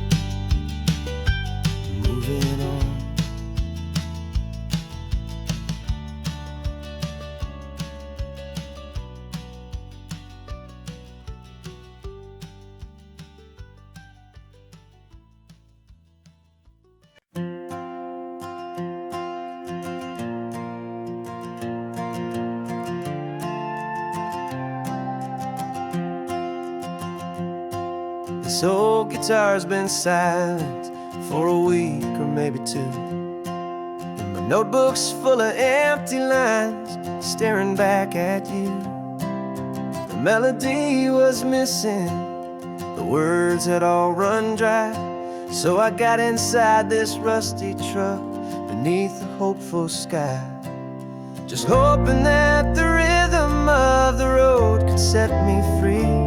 moving on. This old guitar's been silent for a week or maybe two, and my notebook's full of empty lines staring back at you. The melody was missing, the words had all run dry, so I got inside this rusty truck beneath a hopeful sky, just hoping that the rhythm of the road could set me free,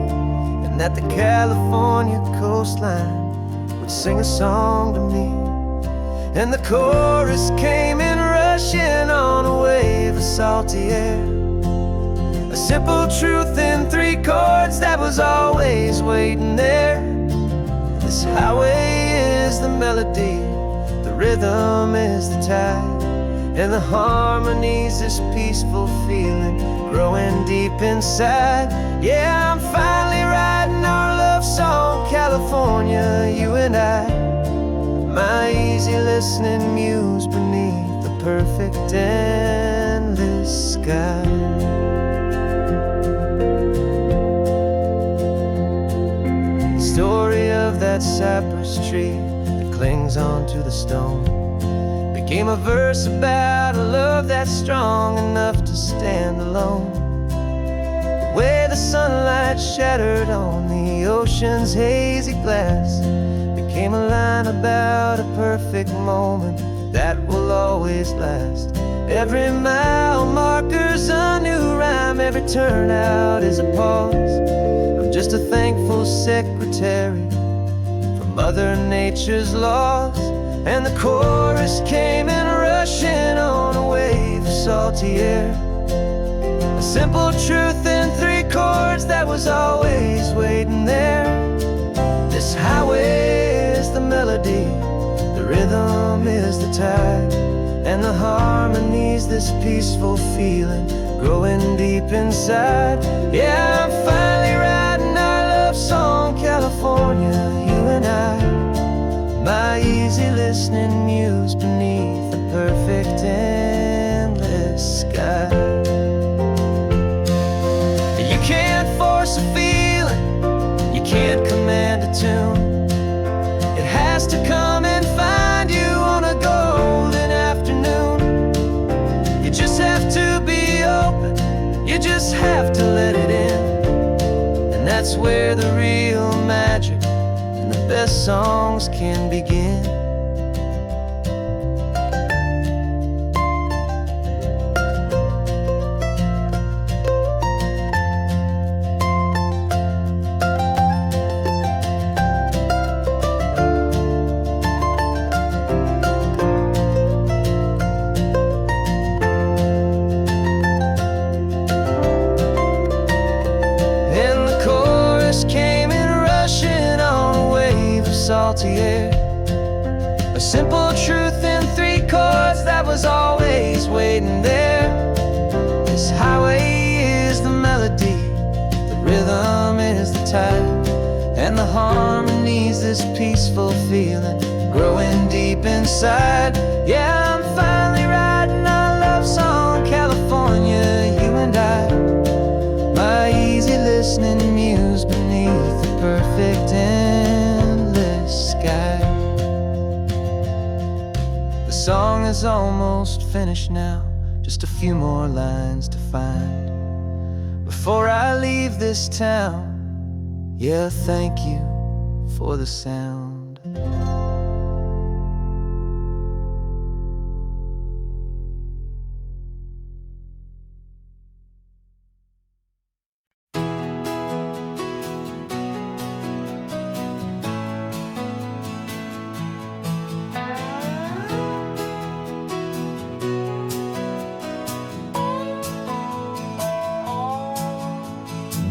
and that the California coastline would sing a song to me. And the chorus came in rushing on a wave of salty air, a simple truth in 3 chords that was always waiting there. This highway is the melody, the rhythm is the tide, and the harmony's this peaceful feeling growing deep inside. Yeah, I'm finally writing our love song, California, you and I, my easy listening muse beneath the perfect endless sky. The story of that cypress tree that clings onto the stone became a verse about a love that's strong enough to stand alone. The way the sunlight shattered on the ocean's hazy glass became a line about a perfect moment that will always last. Every mile marker's a new rhyme, every turnout is a pause. I'm just a thankful secretary for Mother Nature's laws. And the chorus came in rushing on a wave of salty air, a simple truth in 3 chords that was always waiting there. This highway is the melody, the rhythm is the tide, and the harmony's this peaceful feeling growing deep inside. Yeah, I'm finally writing our love song, California, you and I, my easy listening muse beneath the perfect endless sky. You can't force a feeling, you can't command a tune. It has to come and find you on a golden afternoon. You just have to be open, you just have to let it in, and that's where the real magic and the best songs can begin. Salty air, a simple truth in 3 chords that was always waiting there. This highway is the melody, the rhythm is the tide, and the harmony's this peaceful feeling growing deep inside. Yeah, I'm finally writing our love song, California, you and I, my easy listening muse beneath the perfect endless sky. The song is almost finished now, just a few more lines to find before I leave this town. Yeah, thank you for the sound.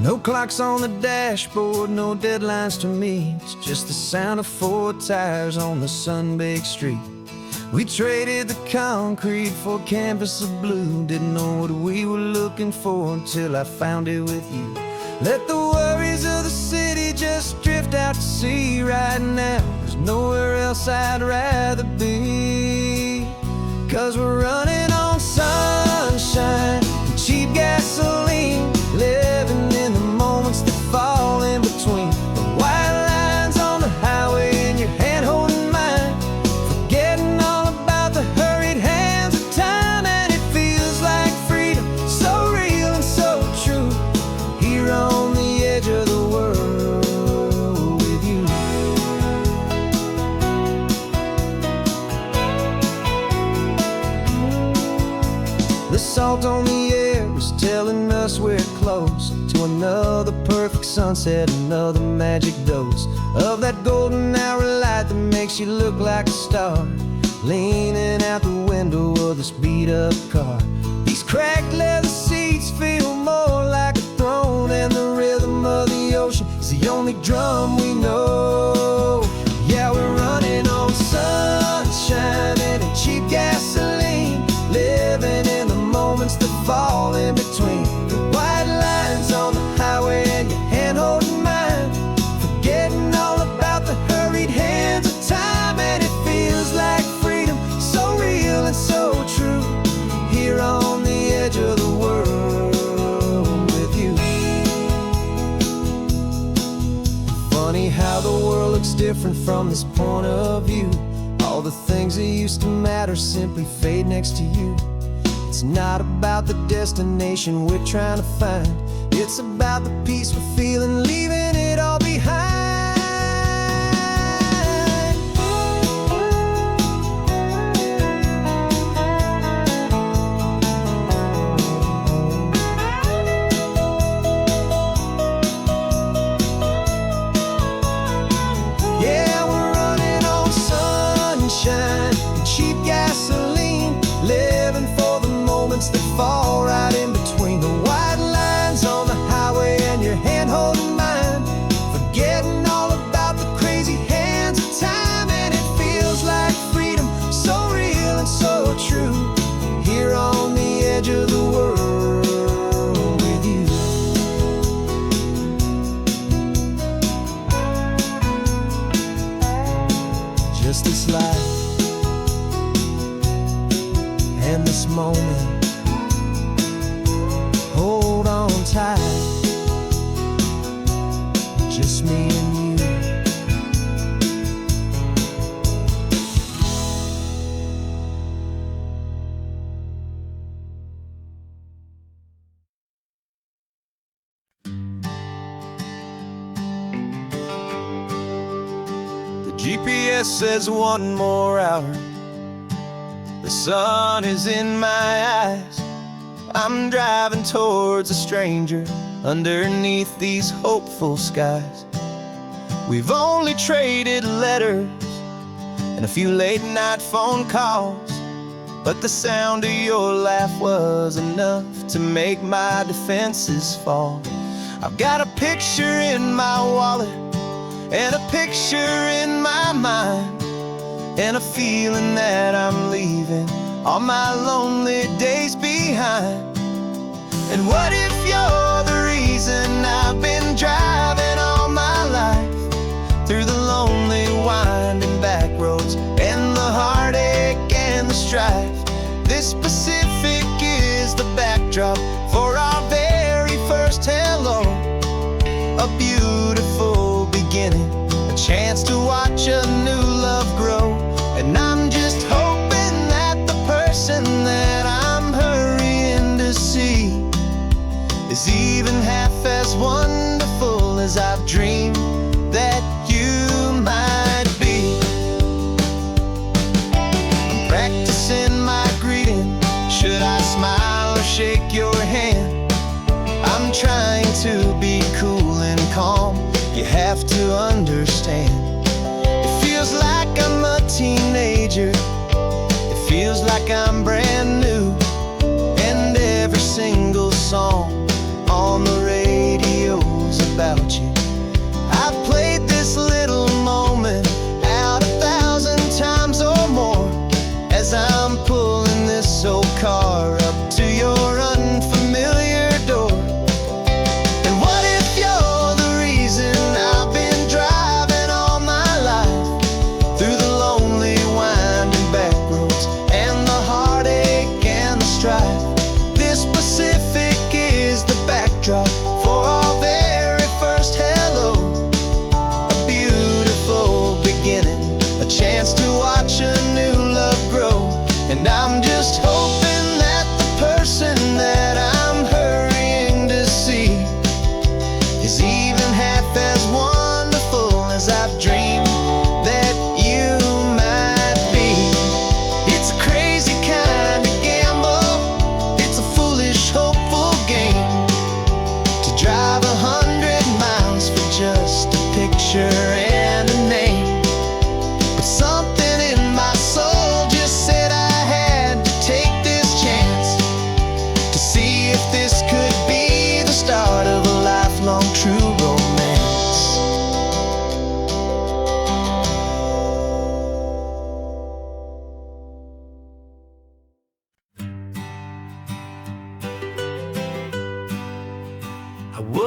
No clocks on the dashboard, no deadlines to meet, just the sound of 4 tires on the sun-baked street. We traded the concrete for a canvas of blue, didn't know what we were looking for until I found it with you. Let the worries of the city just drift out to sea right now. There's nowhere else I'd rather be, 'cause we're running on sunshine and cheap gasoline, living in the moments that fall in between the white lines salt on the air is telling us we're close to another perfect sunset, another magic dose of that golden hour light that makes you look like a star, leaning out the window of this beat-up car. These cracked leather seats feel more like a throne, and the rhythm of the ocean is the only drum we know. Yeah, we're running on sunshine and a cheap gasoline, living in the moments that fall in between the white lines on the highway and your hand holding mine, forgetting all about the hurried hands of time. And it feels like freedom, so real and so true, here on the edge of the world with you. Funny how the world looks different from this point of view. All the things that used to matter simply fade next to you. It's not about the destination we're trying to find, it's about the peace we're feeling, leaving it all behind. Yeah, we're running on sunshine and cheap gasoline, living for the moments that fall right in between the white lines on the highway and your hand holding mine, forgetting all about the crazy hands of time. And it feels like freedom, so real and so true, here on the edge of the world with you. Just this life and this moment, hold on tight, just me and you. The GPS says one more hour, the sun is in my eyes. I'm driving towards a stranger underneath these hopeful skies. We've only traded letters and a few late night phone calls, but the sound of your laugh was enough to make my defenses fall. I've got a picture in my wallet and a picture in my mind, and a feeling that I'm leaving all my lonely days behind. And what if you're the reason I've been driving all my life, through the lonely winding back roads and the heartache and the strife? This Pacific is the backdrop for our very first hello, a beautiful beginning, a chance to watch a new love grow. And I'm just hoping that the person that I'm hurrying to see is even half as wonderful as I've dreamed that you might be. I'm practicing my greeting, should I smile or shake your hand? I'm trying to be cool and calm, you have to understand. It feels like I'm a teenager, it feels like I'm brand new, and every single song on the radio's about you. I've played this little moment out 1,000 times or more, as I'm pulling this old car up to your unfamiliar door. And what if you're the reason I've been driving all my life, through the lonely winding back roads and the heartache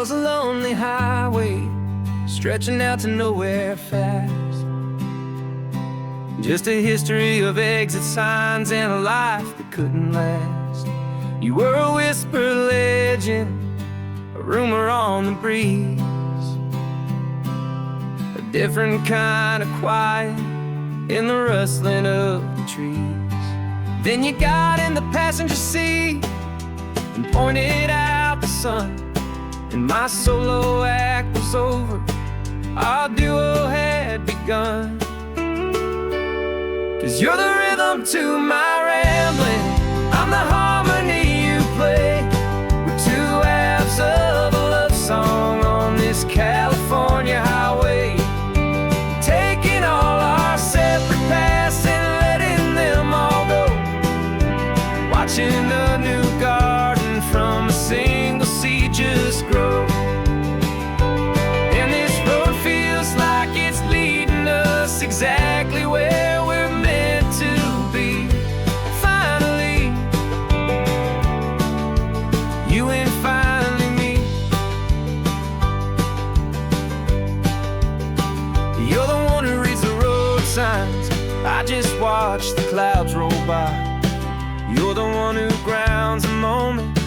was a lonely highway stretching out to nowhere fast. Just a history of exit signs and a life that couldn't last. You were a whisper legend, a rumor on the breeze, a different kind of quiet in the rustling of the trees. Then you got in the passenger seat and pointed out the sun, and my solo act was over, our duo had begun. 'Cause you're the rhythm to my rambling, I'm the harmony you play. We're two halves of a love song on this California highway, taking all our separate paths and letting them all go, watching a new garden from a single seed just grow. And this road feels like it's leading us exactly where we're meant to be. Finally, you and finally me. You're the one who reads the road signs, I just watch the clouds roll by. You're the one who grounds a moment,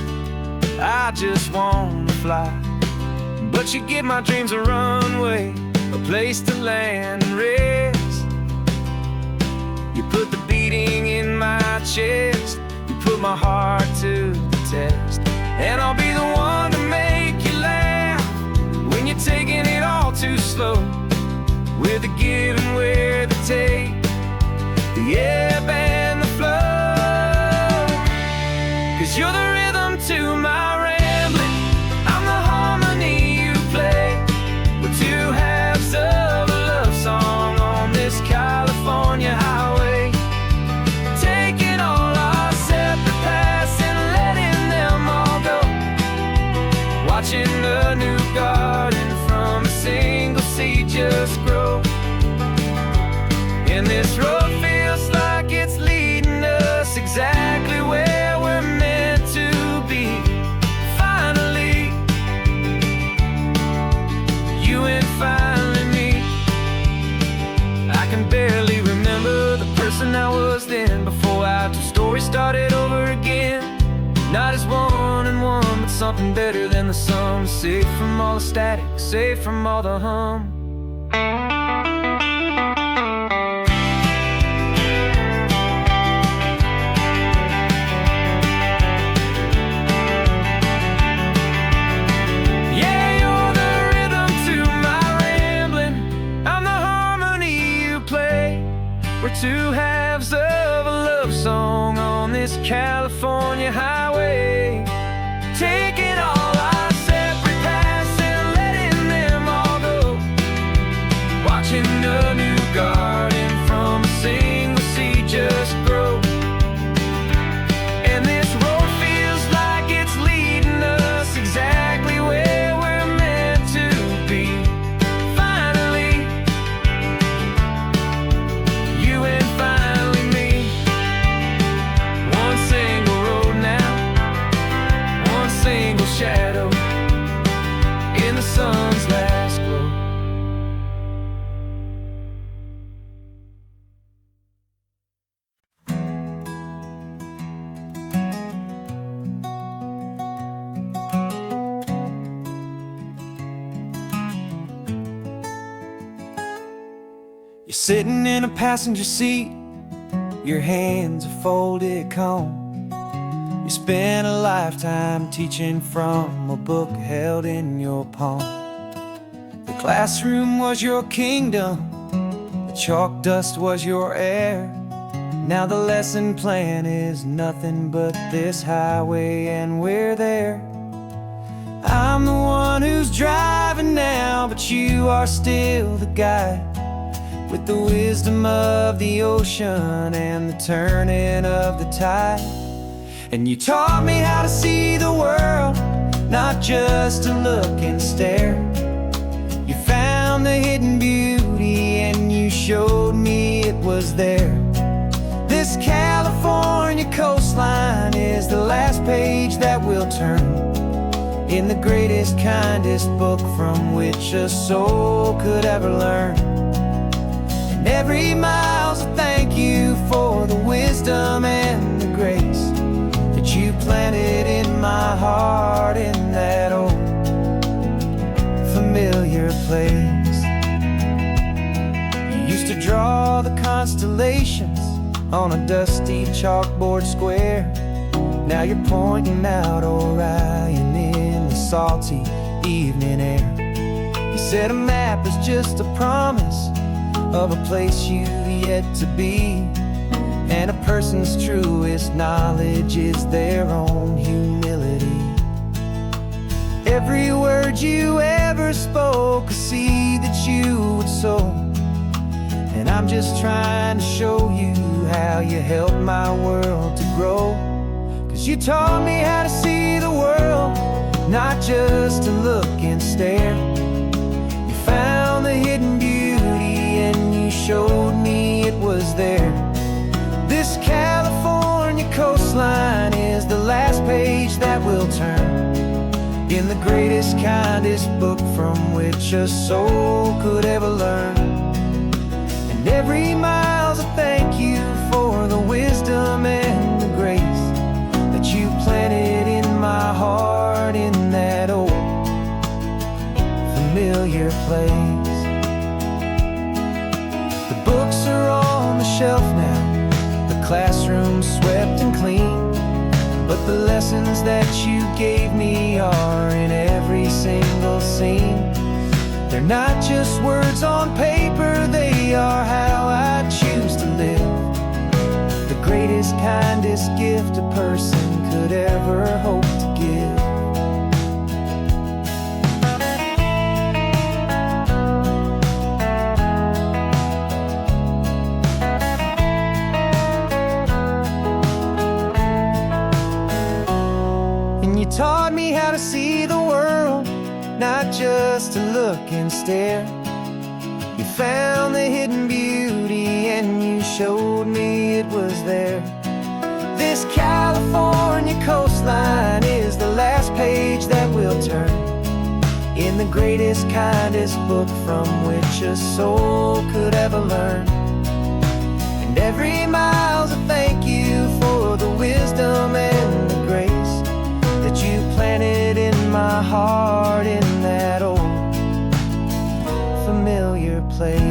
I just wanna fly. But you give my dreams a runway, a place to land and rest. You put the beating in my chest, you put my heart to the test. And I'll be the one to make you laugh when you're taking it all too slow. We're the give and we're the take, the ebb and the flow. 'Cause you're the rhythm to my rambling, I'm the harmony you play. We're two halves of a love song on this California highway, taking all our separate paths and letting them all go, watching a new garden from a single seed just grow. And this road feels like it's leading us exactly where we're meant to be. Finally, you and finally me. I can barely remember the person I was then, before our two stories started over again. Not as one and one, but something better than the sum. Safe from all the static, safe from all the hum. We're two halves of a love song on this California highway, taking all our separate paths and letting them all go, watching a new garden from a single seed just grow. And this road feels like it's leading us exactly where we're meant to be. Finally, you and finally me. One single road now, one single shadow in the sun's last glow. You're sitting in a passenger seat, your hands are folded calm. You spent a lifetime teaching from a book held in your palm. The classroom was your kingdom, the chalk dust was your air. Now the lesson plan is nothing but this highway, and we're there. I'm the one who's driving now, but you are still the guide, with the wisdom of the ocean and the turning of the tide. And you taught me how to see the world, not just to look and stare. You found the hidden beauty and you showed me it was there. This California coastline is the last page that we'll turn, in the greatest, kindest book from which a soul could ever learn. And every mile's a thank you for the wisdom and the grace that you planted in my heart in that old familiar place. You used to draw the constellations on a dusty chalkboard square. Now you're pointing out Orion in the salty evening air. You said a map is just a promise of a place you've yet to be, and a person's truest knowledge is their own humility. Every word you ever spoke, a seed that you would sow, and I'm just trying to show you how you helped my world to grow. 'Cause you taught me how to see the world, not just to look and stare. You found the hidden beauty and you showed me it was there. This California coastline is the last page that we'll turn in the greatest, kindest book from which a soul could ever learn. And every mile's a thank you for the wisdom and the grace that you planted in my heart in that old familiar place. The books are on the shelf now, the classroom swept and clean, but the lessons that you gave me are in every single scene. They're not just words on paper, they are how I choose to live. The greatest, kindest gift a person could ever hope to give. And you taught me how to see the world, not just to look and stare. You found the hidden beauty and you showed me it was there. This California coastline is the last page that we'll turn in the greatest, kindest book from which a soul could ever learn. And every mile's a thank you for the wisdom and the grace that you planted in my heart in that old familiar place.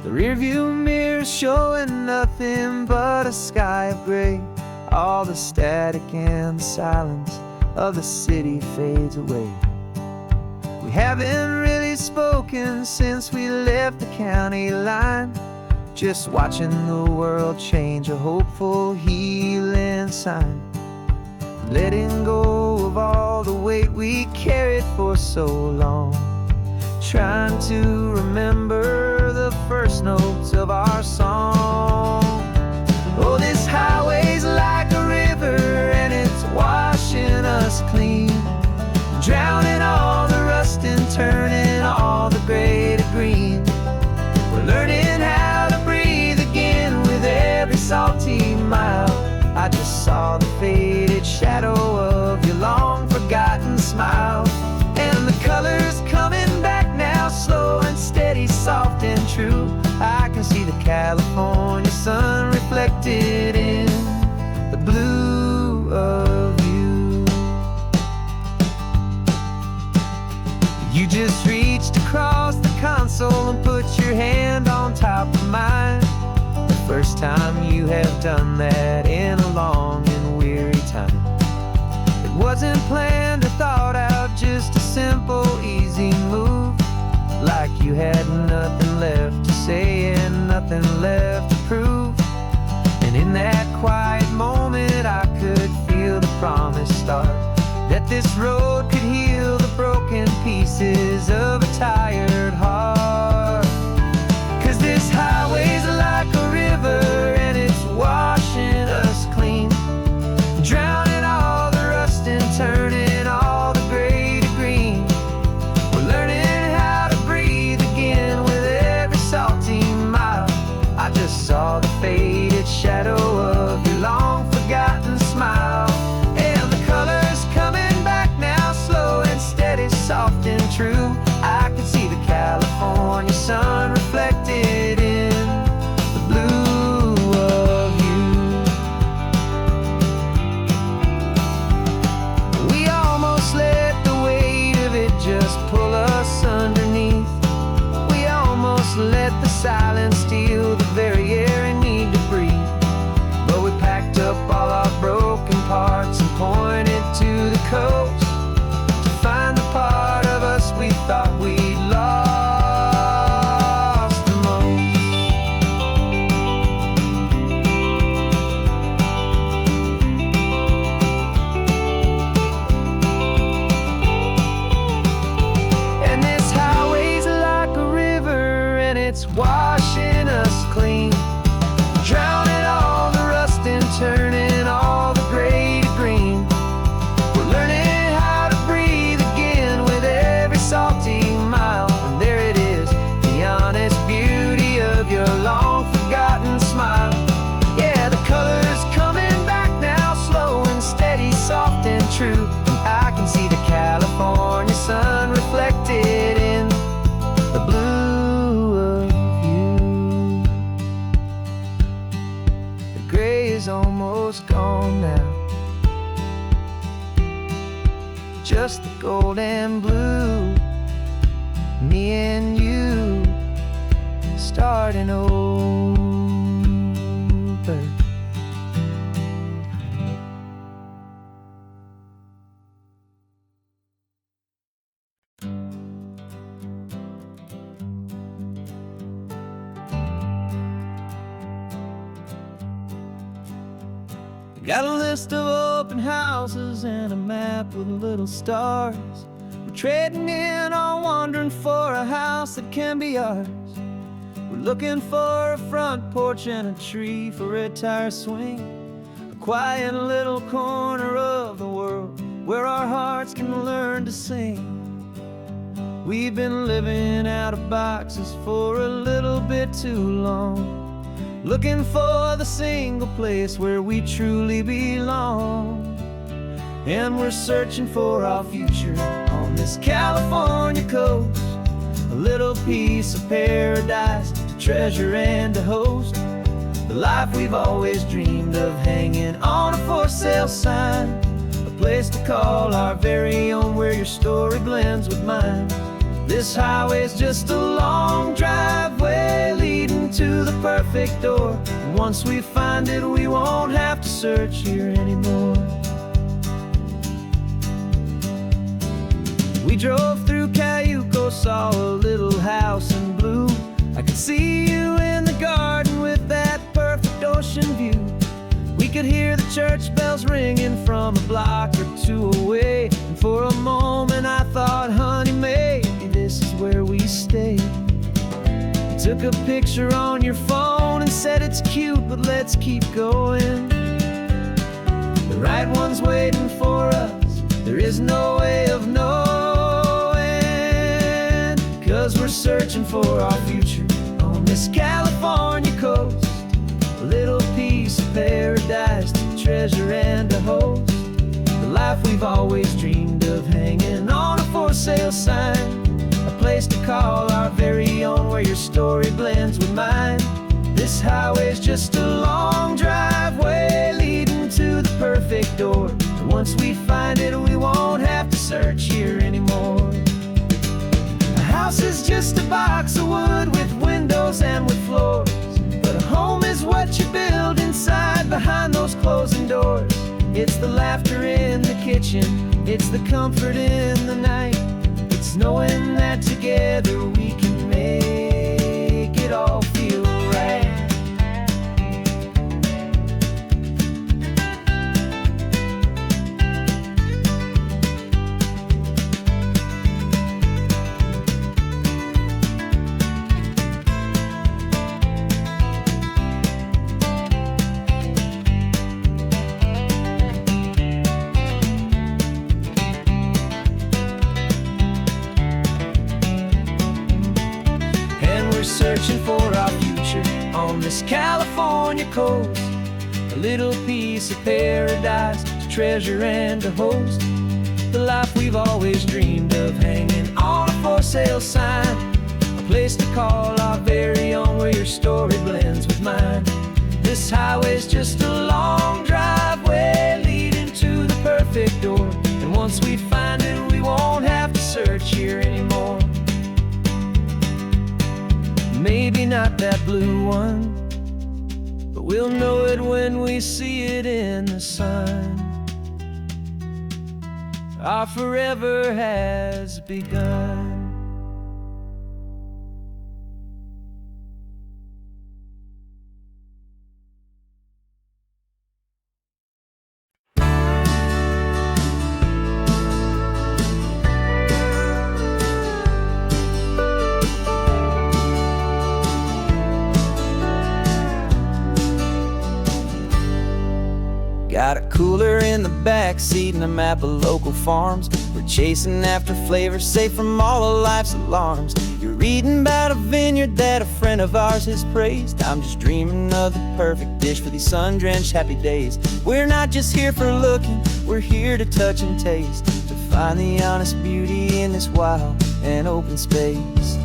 The rearview mirror's showing nothing but a sky of gray. All the static and the silence of the city fades away. We haven't really spoken since we left the county line, just watching the world change, a hopeful healing sign. Letting go of all the weight we carried for so long, trying to remember the first notes of our song. Oh, this highway's like a river and it's washing us clean, drowning all the rust and turning all the gray to green. We're learning how to breathe again with every salty mile. I just saw the faded shadow of your long forgotten smile, and the colors coming back now, slow and steady, soft and true. I can see the California sun reflected in the blue of you. You just reached across the console and put your hand on top of mine. The first time you have done that in a long and weary time. It wasn't planned or thought out, just a simple, easy move. Like you had nothing left to say and nothing left to prove. And in that quiet moment I could feel the promise start, that this road could heal the broken pieces of a tired heart. 'Cause this highway's like a river and it's washing us clean, silence steal the very air I need to breathe. But we packed up all our broken parts and pointed to the coast to find the part of us we thought we'd lost the most. And this highway's like a river, and it's washing us clean, drowning all the rust and turning all the gray to green. We're learning how to breathe again with every salty mile. And there it is, the honest beauty of your long forgotten smile. Yeah, the color's coming back now, slow and steady, soft and true. And I can see the California sun reflected in the blue of you. The gray is almost gone now, just the gold and blue. Me and you starting over. Got a list of open houses and a map with little stars. We're trading in on wandering for a house that can be ours. We're looking for a front porch and a tree for a tire swing, a quiet little corner of the world where our hearts can learn to sing. We've been living out of boxes for a little bit too long, looking for the single place where we truly belong. And we're searching for our future on this California coast, a little piece of paradise to treasure and to host, the life we've always dreamed of hanging on a for sale sign, a place to call our very own where your story blends with mine. This highway's just a long driveway leading to the perfect door. And once we find it, we won't have to search here anymore. We drove through Cayuco, saw a little house in blue. I could see you in the garden with that perfect ocean view. We could hear the church bells ringing from a block or two away. And for a moment I thought, honey, maybe this is where we stay. You took a picture on your phone and said it's cute, but let's keep going. The right one's waiting for us, there is no way of knowing, 'cause we're searching for our future on this California coast, a little piece of paradise to treasure and to host, the life we've always dreamed of hanging on a for sale sign, a place to call our very own where your story blends with mine. This highway's just a long driveway leading to the perfect door. And once we find it, we won't have to search here anymore. A house is just a box of wood with windows and with floors, but a home is what you build inside behind those closing doors. It's the laughter in the kitchen, it's the comfort in the night, it's knowing that together we can make it all feel right. Searching for our future on this California coast, a little piece of paradise to treasure and to host, the life we've always dreamed of hanging on a for sale sign, a place to call our very own where your story blends with mine. This highway's just a long driveway leading to the perfect door, and once we find it, we won't have to search here anymore. Maybe not that blue one, but we'll know it when we see it in the sun. Our forever has begun. Got a cooler in the back seat and a map of local farms. We're chasing after flavors safe from all of life's alarms. You're reading about a vineyard that a friend of ours has praised. I'm just dreaming of the perfect dish for these sun-drenched happy days. We're not just here for looking, we're here to touch and taste, to find the honest beauty in this wild and open space.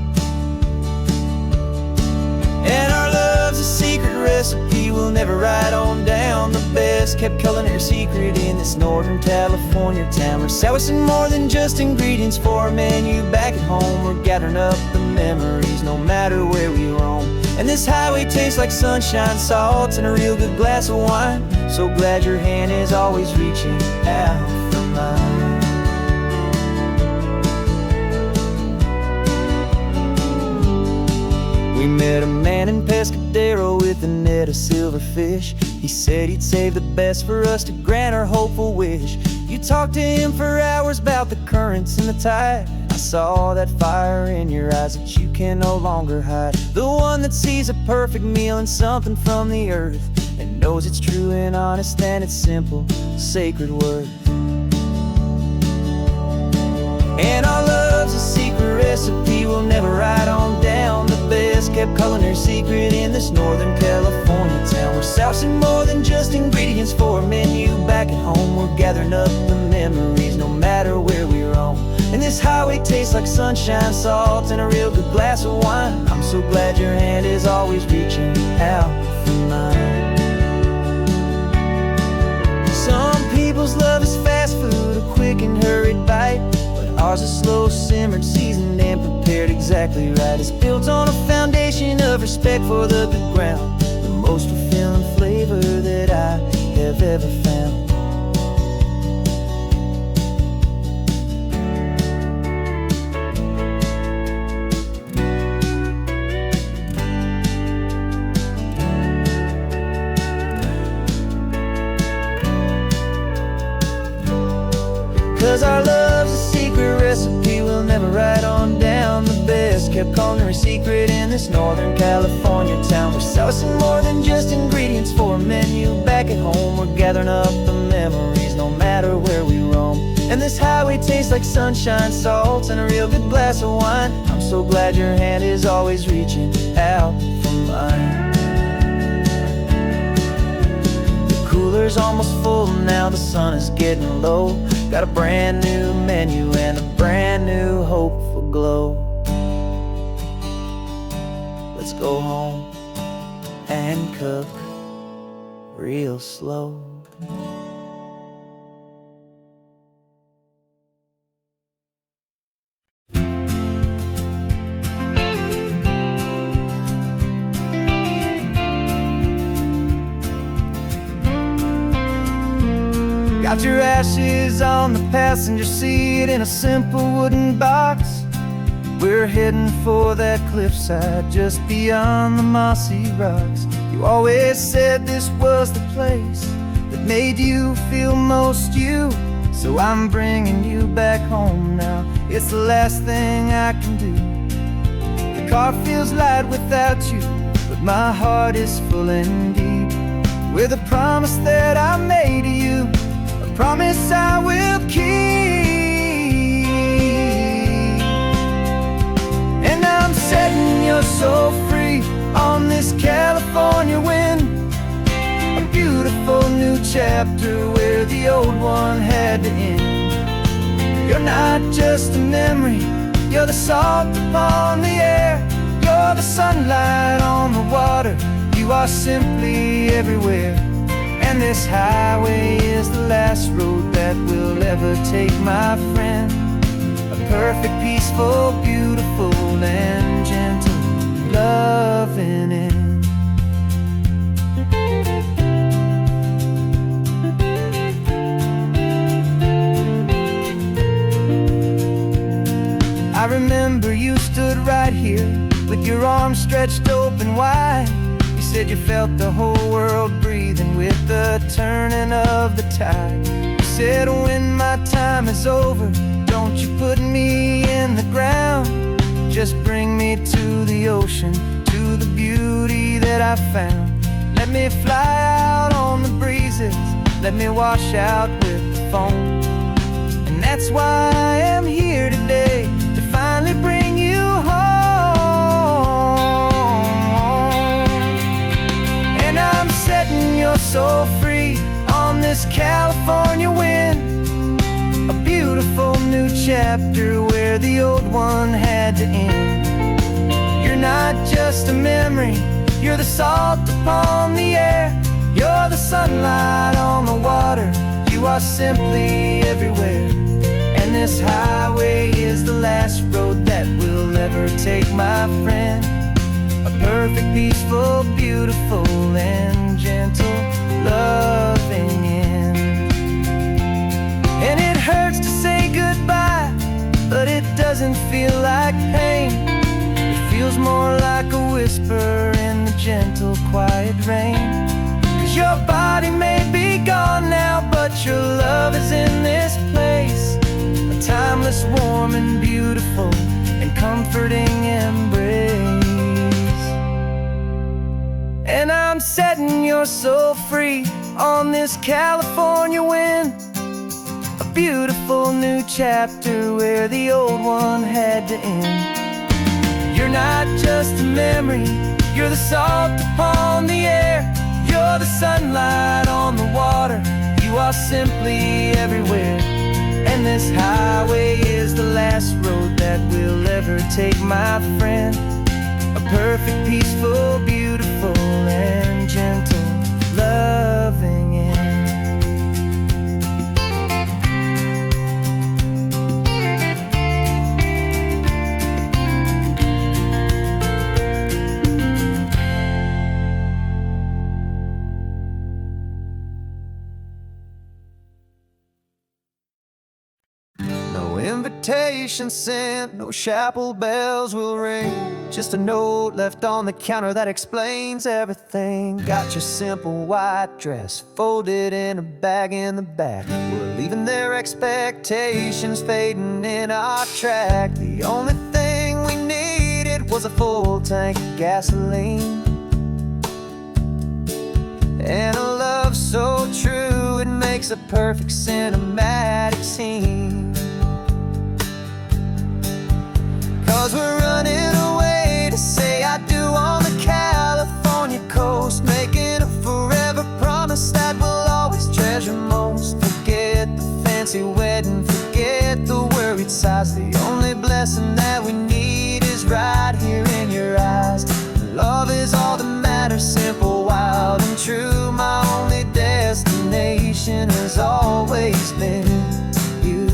And our love's a secret recipe we'll never write on down. The best kept culinary secret in this Northern California town. We're selling more than just ingredients for a menu back at home. We're gathering up the memories no matter where we roam. And this highway tastes like sunshine, salt, and a real good glass of wine. So glad your hand is always reaching out for mine. We met a man in Pescadero with a net of silverfish. He said he'd save the best for us to grant our hopeful wish. You talked to him for hours about the currents and the tide. I saw that fire in your eyes that you can no longer hide. The one that sees a perfect meal in something from the earth, and knows it's true and honest and it's simple, sacred worth. And our love's a secret recipe we'll never write on down. The best kept culinary secret in this Northern California town. We're sourcing more than just ingredients for a menu back at home. We're gathering up the memories no matter where we roam. And this highway tastes like sunshine, salt, and a real good glass of wine. I'm so glad your hand is always reaching out for mine. Some people's love is fast food, a quick and hurried bite. Ours is slow simmered, seasoned and prepared exactly right. It's built on a foundation of respect for the good ground, the most fulfilling flavor that I have ever found. 'Cause our love's a secret recipe we'll never write on down. The best kept culinary secret in this Northern California town. We're sourcing more than just ingredients for a menu back at home. We're gathering up the memories no matter where we roam. And this highway tastes like sunshine, salt, and a real good glass of wine. I'm so glad your hand is always reaching out for mine. Cooler's almost full now, the sun is getting low. Got a brand new menu and a brand new hopeful glow. Let's go home and cook real slow. Got your ashes on the passenger seat in a simple wooden box. We're heading for that cliffside just beyond the mossy rocks. You always said this was the place that made you feel most you. So I'm bringing you back home now. It's the last thing I can do. The car feels light without you, but my heart is full and deep with a promise that I made to you. Promise I will keep. And I'm setting your soul free on this California wind. A beautiful new chapter where the old one had to end. You're not just a memory, you're the salt upon the air. You're the sunlight on the water, you are simply everywhere. And this highway is the last road that we'll ever take, my friend. A perfect, peaceful, beautiful, and gentle love loving in. I remember you stood right here with your arms stretched open wide. You said you felt the whole world breathing with the turning of the tide. You said, when my time is over, don't you put me in the ground. Just bring me to the ocean, to the beauty that I found. Let me fly out on the breezes, let me wash out with the foam. And that's why I am here today, to finally bring you home. And I'm setting your soul free on this California wind, a beautiful new chapter where the old one had to end. You're not just a memory, you're the salt upon the air. You're the sunlight on the water, you are simply everywhere. And this highway is the last road that we'll ever take, my friend. A perfect, peaceful, beautiful, and gentle loving end. And it hurts to say goodbye, but it doesn't feel like pain. It feels more like a whisper in the gentle, quiet rain. 'Cause your body may be gone now, but your love is in this place. A timeless, warm, and beautiful, and comforting embrace. And I'm setting your soul free on this California wind, a beautiful new chapter where the old one had to end. You're not just a memory, you're the salt upon the air. You're the sunlight on the water, you are simply everywhere. And this highway is the last road that we'll ever take, my friend. A perfect, peaceful, beautiful, and gentle loving end. No invitation sent, no chapel bells will ring. Just a note left on the counter that explains everything. Got your simple white dress folded in a bag in the back. We're leaving their expectations fading in our track. The only thing we needed was a full tank of gasoline, and a love so true it makes a perfect cinematic scene. 'Cause we're running away to say I do on the California coast, making a forever promise that we'll always treasure most. Forget the fancy wedding, forget the worried sighs. The only blessing that we need is right here in your eyes. Love is all that matters, simple, wild, and true. My only destination has always been you.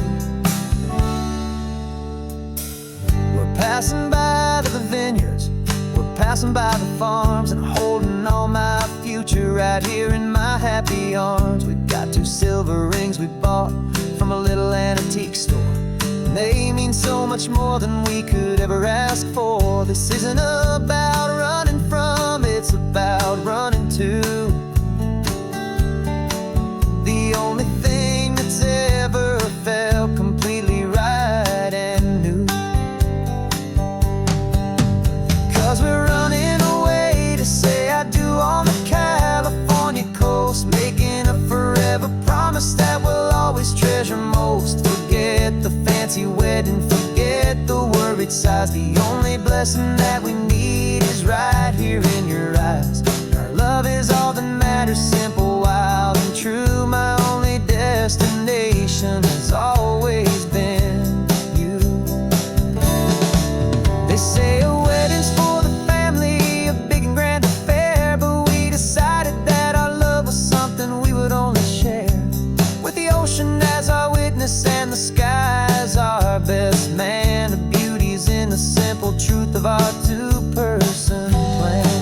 We're passing by the vineyards, we're passing by the farms, and holding all my future right here in my happy arms. We've got 2 silver rings we bought from a little antique store, and they mean so much more than we could ever ask for. This isn't about running from, it's about running to. The only thing that's ever felt completely right and new. 'Cause we're running away to say I do on the California coast, making a forever promise that we'll always treasure most. Forget the fancy wedding, forget the worried sighs. The only blessing that we need is right here in your eyes. Our love is all that matters, simple, wild, and true. My only destination has always been you. They say a wedding's for the family, a big and grand affair, but we decided that our love was something we would only share with the ocean as our witness and the sky as our best man. The beauty's in the simple truth of our 2-person plan.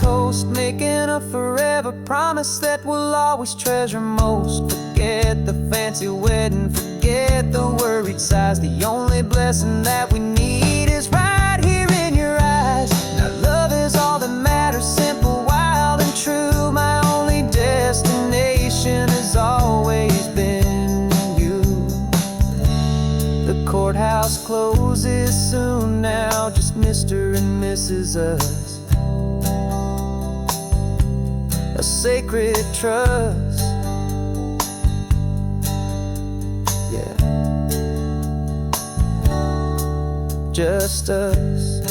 coast, making a forever promise that we'll always treasure most. Forget the fancy wedding, forget the worried sighs. The only blessing that we need is right here in your eyes. Now love is all that matters, simple, wild and true. My only destination has always been you. The courthouse closes soon now, just Mr. and Mrs. Us. A sacred trust, yeah, just us.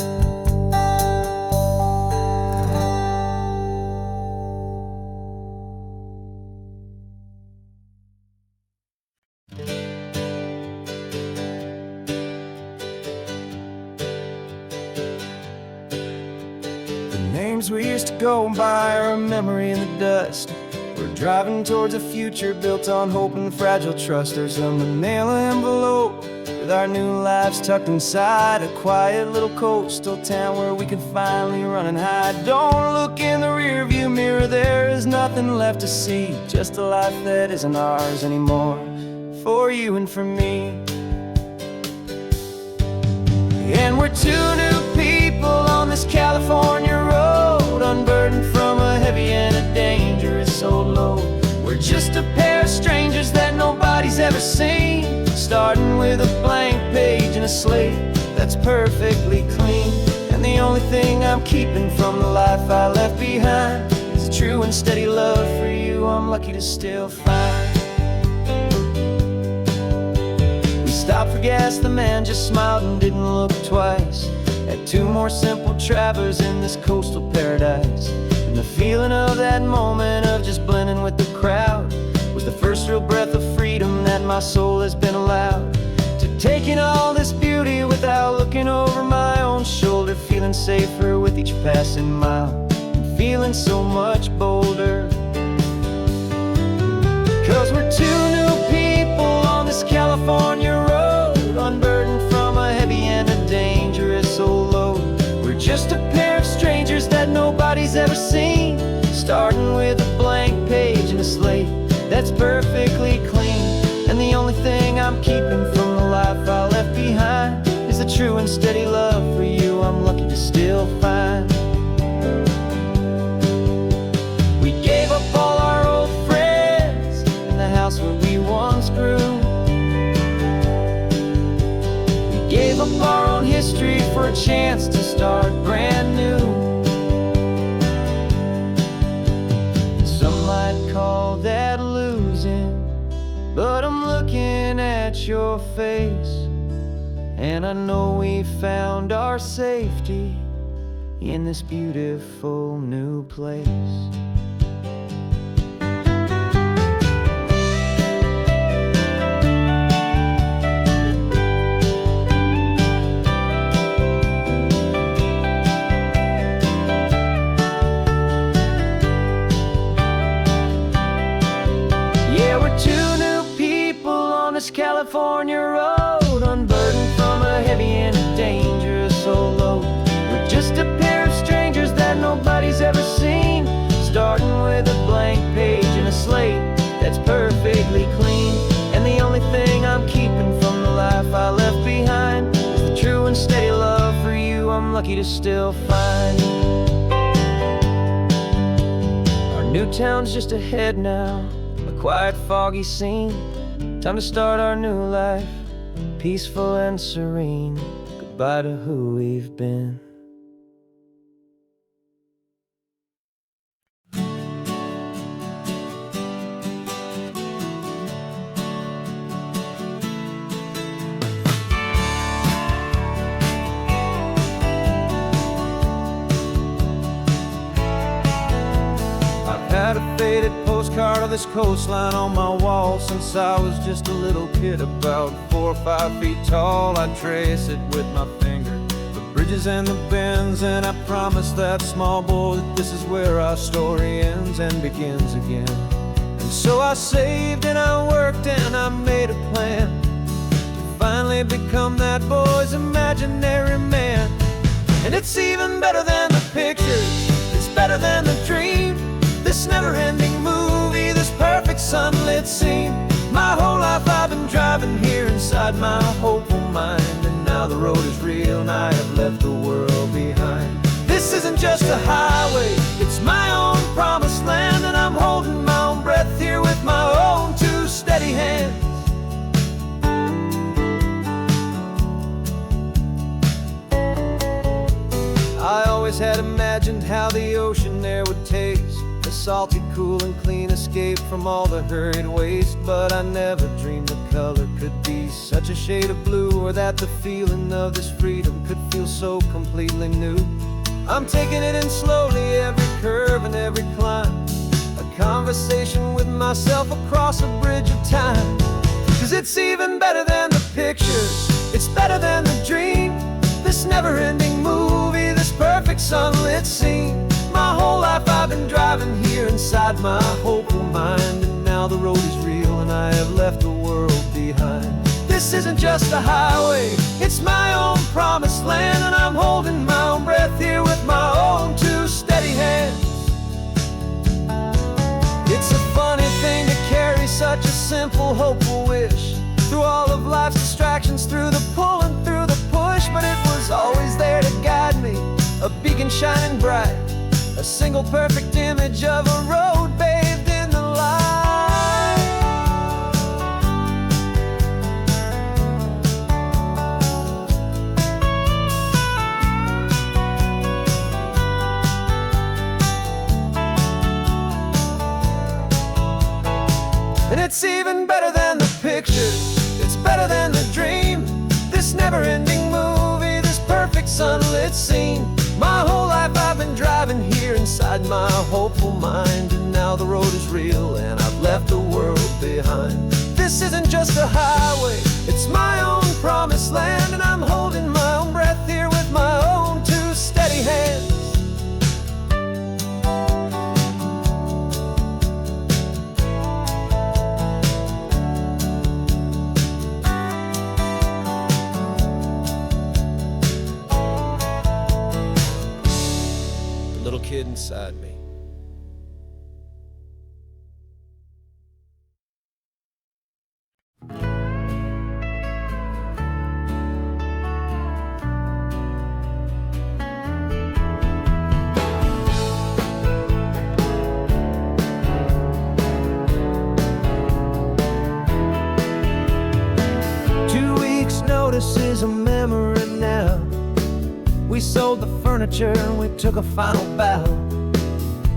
Names we used to go by are a memory in the dust. We're driving towards a future built on hope and fragile trust. There's a manila envelope with our new lives tucked inside, a quiet little coastal town where we can finally run and hide. Don't look in the rearview mirror, there is nothing left to see, just a life that isn't ours anymore, for you and for me. And we're two new people on this California road, unburdened from a heavy and a dangerous old load. We're just a pair of strangers that nobody's ever seen, starting with a blank page and a slate that's perfectly clean. And the only thing I'm keeping from the life I left behind is a true and steady love for you I'm lucky to still find. We stopped for gas, the man just smiled and didn't look twice. Had two more simple travelers in this coastal paradise. And the feeling of that moment of just blending with the crowd was the first real breath of freedom that my soul has been allowed to take in all this beauty without looking over my own shoulder, feeling safer with each passing mile and feeling so much bolder. Cause we're two new people on this California road, unburdened from a heavy and a dangerous old load. We're just a pair of strangers that nobody's ever seen, starting with a blank page and a slate that's perfectly clean. And the only thing I'm keeping from the life I left behind is the true and steady love for you I'm lucky to still find. We gave up all our old friends in the house where we once grew. We gave up our own history for a chance to start brand new. Some might call that losing, but I'm looking at your face, and I know we found our safety in this beautiful new place. Yeah, we're two new people on this California road, unburdened from a heavy and a dangerous old load. We're just a pair of strangers that nobody's ever seen, starting with a blank page and a slate that's perfectly clean. And the only thing I'm keeping from the life I left behind is the true and steady love for you I'm lucky to still find. Our new town's just ahead now, a quiet, foggy scene. Time to start our new life, peaceful and serene. Goodbye to who we've been. Had a faded postcard of this coastline on my wall since I was just a little kid, about 4 or 5 feet tall. I trace it with my finger, the bridges and the bends, and I promise that small boy that this is where our story ends and begins again. And so I saved and I worked and I made a plan to finally become that boy's imaginary man. And it's even better than the pictures, it's better sunlit scene. My whole life I've been driving here inside my hopeful mind, and now the road is real and I have left the world behind. This isn't just a highway, it's my own promised land, and I'm holding my own breath here with my own two steady hands. I always had imagined how the ocean air would taste, a salty, cool and clean escape from all the hurried waste. But I never dreamed the color could be such a shade of blue, or that the feeling of this freedom could feel so completely new. I'm taking it in slowly, every curve and every climb, a conversation with myself across a bridge of time. 'Cause it's even better than the pictures, it's better than the dream, this never-ending movie, this perfect sunlit scene. My whole life I've been driving here inside my hopeful mind, and now the road is real and I have left the world behind. This isn't just a highway, it's my own promised land, and I'm holding my own breath here with my own two steady hands. It's a funny thing to carry such a simple, hopeful wish through all of life's distractions, through the pull and through the push. But it was always there to guide me, a beacon shining bright, a single perfect image of a road bathed in the light. And it's even better than the pictures, it's better than the dream, this never-ending movie, this perfect sunlit scene. My whole life I've been driving here inside my hopeful mind, and now the road is real and I've left the world behind. This isn't just a highway, it's my own promised land, and I'm holding my own breath here with my own two steady hands. Little kid inside me. Notice is a memory now. We sold the furniture and we took a final bow.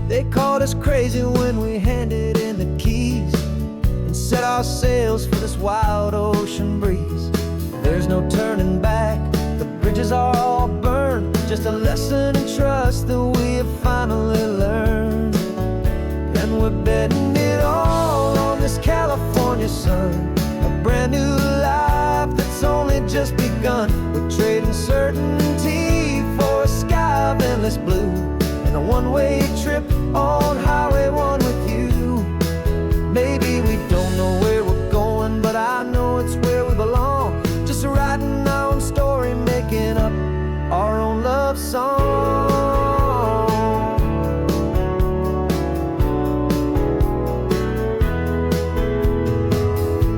They called us crazy when we handed in the keys and set our sails for this wild ocean breeze. There's no turning back, the bridges are all burned, just a lesson in trust that we have finally learned. And we're betting it all on this California sun, a brand new life that's only just begun. We're trading certainty for a sky of endless blue, and a one-way trip on Highway 1 with you. Maybe we don't know where we're going, but I know it's where we belong. Just writing our own story, making up our own love song.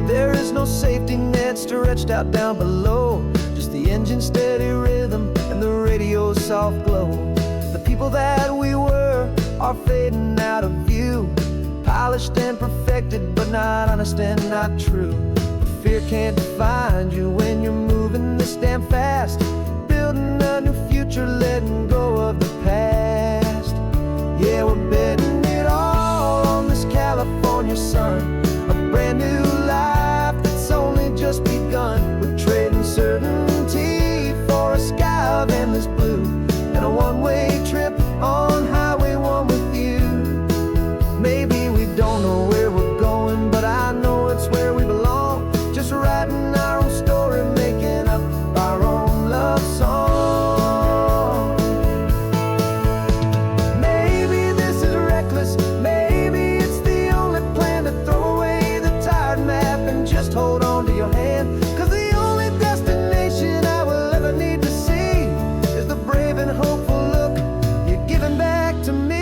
There is no safety net stretched out down below, just the engine's steady rhythm and the radio's soft glow. The people that we were are fading out of view, polished and perfected, but not honest and not true. Fear can't find you when you're moving this damn fast, building a new future, letting go of the past. Yeah, we're betting it all on this California sun, a brand new life that's only just begun. We're trading certainty for a sky of endless blue, and a one-way trip on Highway 1 with you. Maybe we don't know where we're going, but I know it's where we belong. Just writing our own story, making up our own love song. Maybe this is reckless, maybe it's the only plan to throw away the tired map and just hold on to your hand. 'Cause the only destination I will ever need to see is the brave and hopeful look you're giving back to me.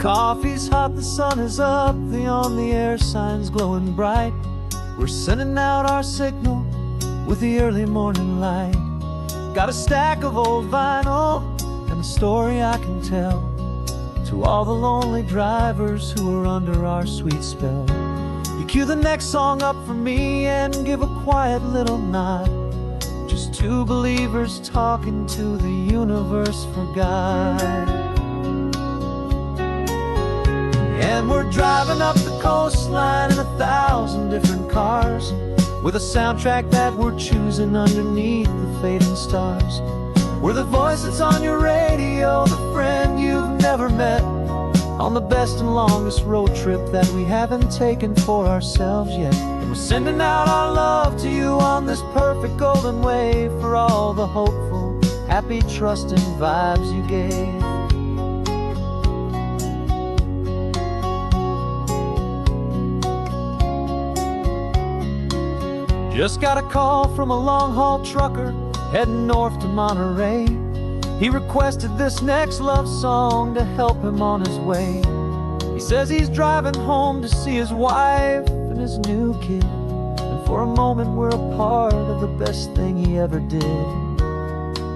Coffee's hot, the sun is up, the on-the-air sign's glowing bright. We're sending out our signal with the early morning light. Got a stack of old vinyl and a story I can tell to all the lonely drivers who are under our sweet spell. You cue the next song up for me and give a quiet little nod. Just two believers talking to the universe for God. And we're driving up the coastline in 1,000 different cars, with a soundtrack that we're choosing underneath the fading stars. We're the voice that's on your radio, the friend you've never met, on the best and longest road trip that we haven't taken for ourselves yet. And we're sending out our love to you on this perfect golden wave, for all the hopeful, happy, trusting vibes you gave. Just got a call from a long-haul trucker heading north to Monterey. He requested this next love song to help him on his way. He says he's driving home to see his wife and his new kid, and for a moment we're a part of the best thing he ever did.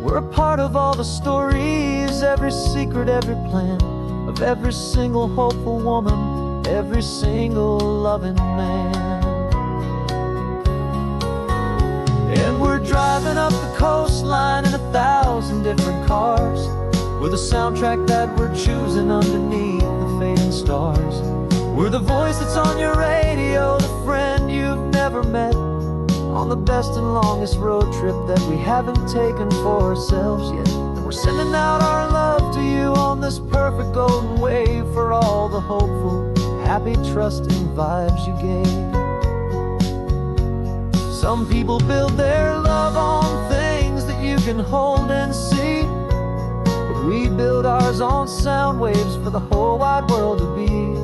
We're a part of all the stories, every secret, every plan, of every single hopeful woman, every single loving man. And we're driving up the coastline in 1,000 different cars, with a soundtrack that we're choosing underneath the fading stars. We're the voice that's on your radio, the friend you've never met, on the best and longest road trip that we haven't taken for ourselves yet. And we're sending out our love to you on this perfect golden wave, for all the hopeful, happy, trusting vibes you gave. Some people build their love on things that you can hold and see, but we build ours on sound waves for the whole wide world to be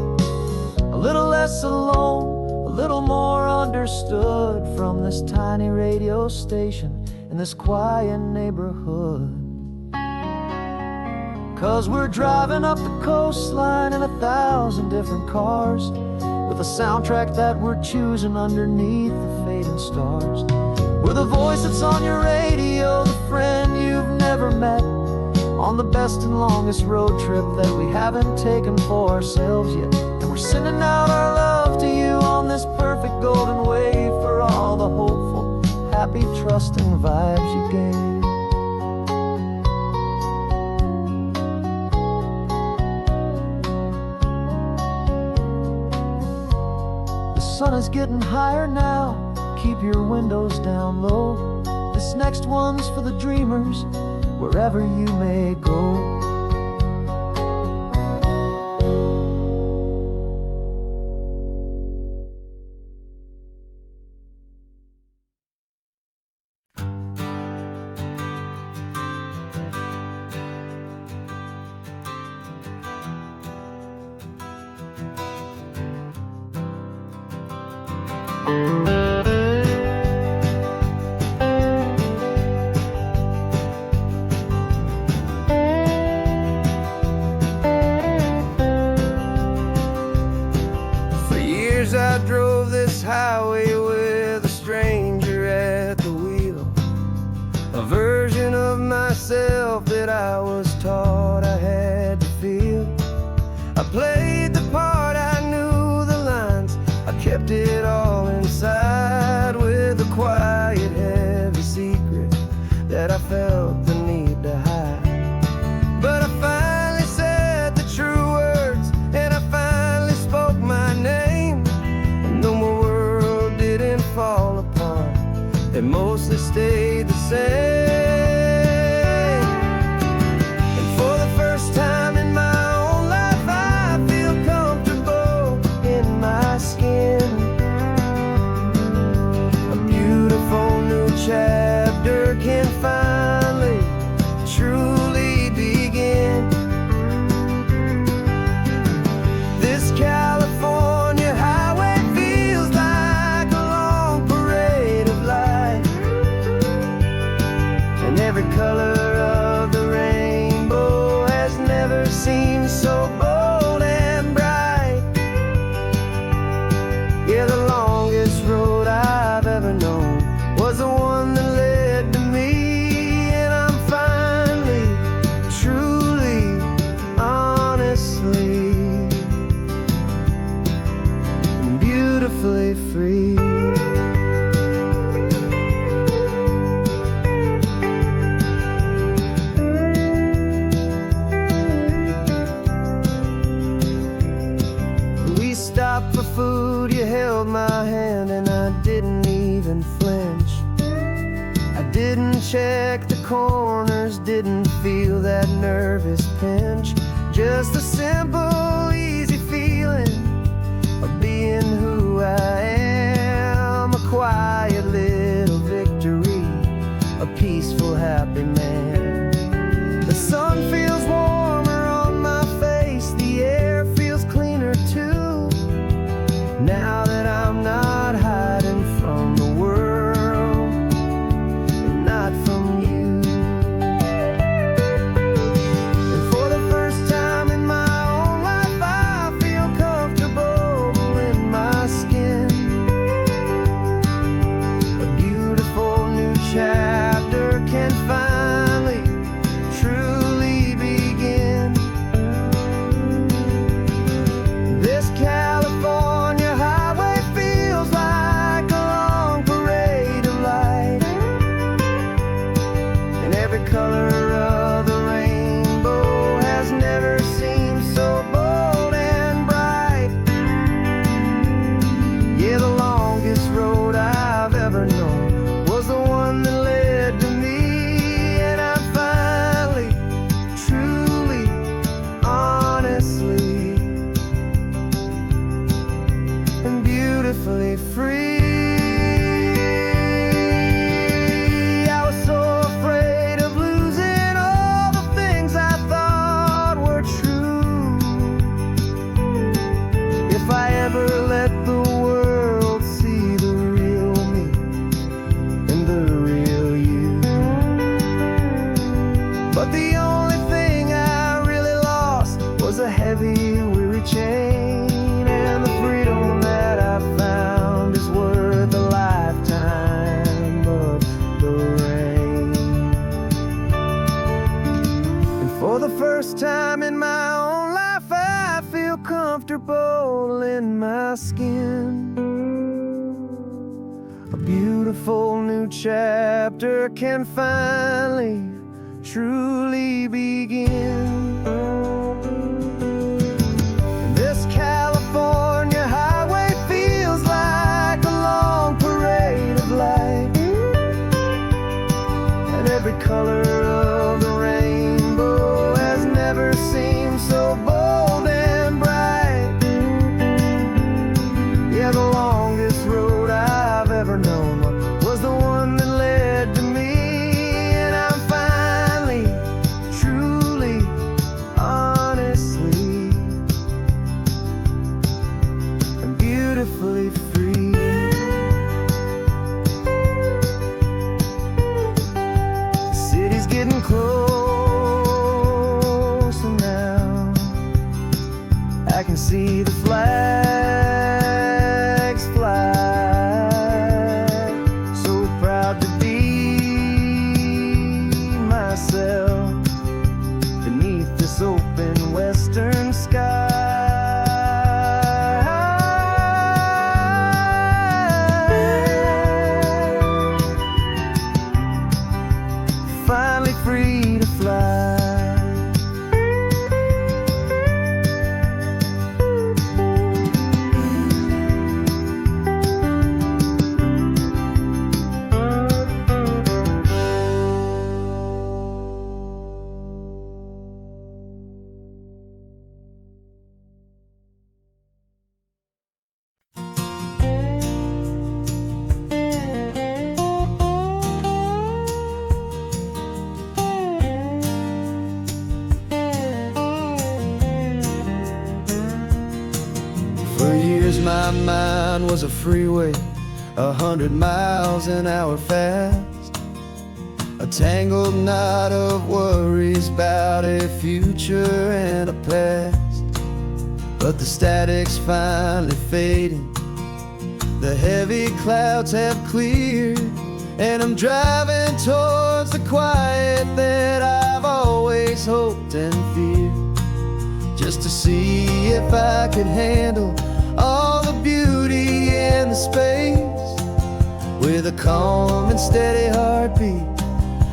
a little less alone, a little more understood, from this tiny radio station in this quiet neighborhood. 'Cause we're driving up the coastline in 1,000 different cars, with a soundtrack that we're choosing underneath the fading stars. We're the voice that's on your radio, the friend you've never met, on the best and longest road trip that we haven't taken for ourselves yet. And we're sending out our love to you on this perfect golden wave, for all the hopeful, happy, trusting vibes you gave. The sun is getting higher now, keep your windows down low. This next one's for the dreamers, wherever you may go. I drove this highway with a stranger at the wheel, a version of myself that I was taught I had to feel. I played the part, I knew the lines, I kept it all inside, with a quiet, heavy secret that I felt the need to hide. But I finally said the true words, and I finally spoke my name. Fall apart, they mostly stayed the same. And for the first time in my own life, I feel comfortable in my skin. A beautiful new chapter can finally truly begin. This California highway feels like a long parade of light, even flinch. I didn't check the corners, didn't feel that nervous pinch. Just a simple, easy feeling of being who I am. A quiet little victory, a peaceful, happy man. The sun feels warmer on my face, the air feels cleaner too. Now that I'm not hiding from the world, and not from you. And for the first time in my own life, I feel comfortable in my skin. A beautiful new chapter can finally, truly begin. This California highway feels like a long parade of light, and every color of the rainbow has never seemed so bold and bright. Yeah, the longest road I've ever known was the one that led to me, and I'm finally, truly, honestly, and beautifully free. I was so afraid of losing all the things I thought were true. If I ever let the world see the real me and the real you. But the only thing I really lost was a heavy, weary chain, and the freedom that I found is worth a lifetime of the rain. And for the first time in my own life, I feel comfortable in my skin. A beautiful new chapter can finally, truly begin. This California highway feels like a long parade of light, and every color of the rainbow has never seemed so bold and bright. Yeah, the longest road I've ever known was the one that led to me, and I'm finally, truly, honestly, and beautifully free. The city's getting closer now. I can see the flags fly. So proud to be myself beneath this open western sky. Finally free to fly. For years my mind was a freeway, 100 miles an hour fast, a tangled knot of worries about a future and a past. But the static's finally fading, the heavy clouds have cleared, and I'm driving towards the quiet that I've always hoped and feared. Just to see if I could handle all the beauty and the space, with a calm and steady heartbeat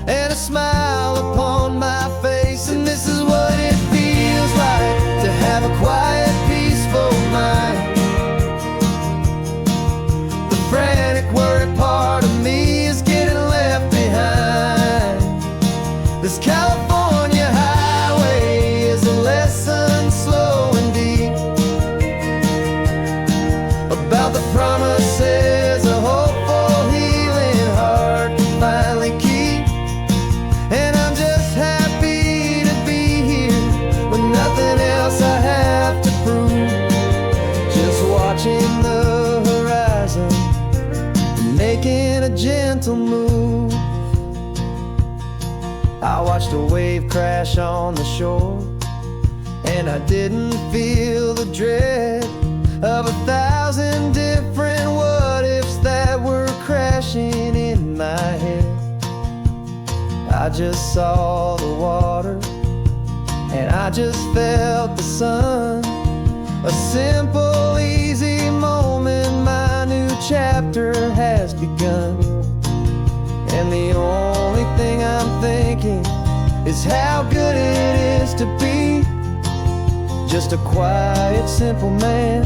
and a smile upon my face. And this is what it feels like to have a quiet, peaceful mind. The frantic worry part a gentle move. I watched a wave crash on the shore, and I didn't feel the dread of 1,000 different what-ifs that were crashing in my head. I just saw the water, and I just felt the sun. A simple, easy moment, my new chapter has begun. And the only thing I'm thinking is how good it is to be just a quiet, simple man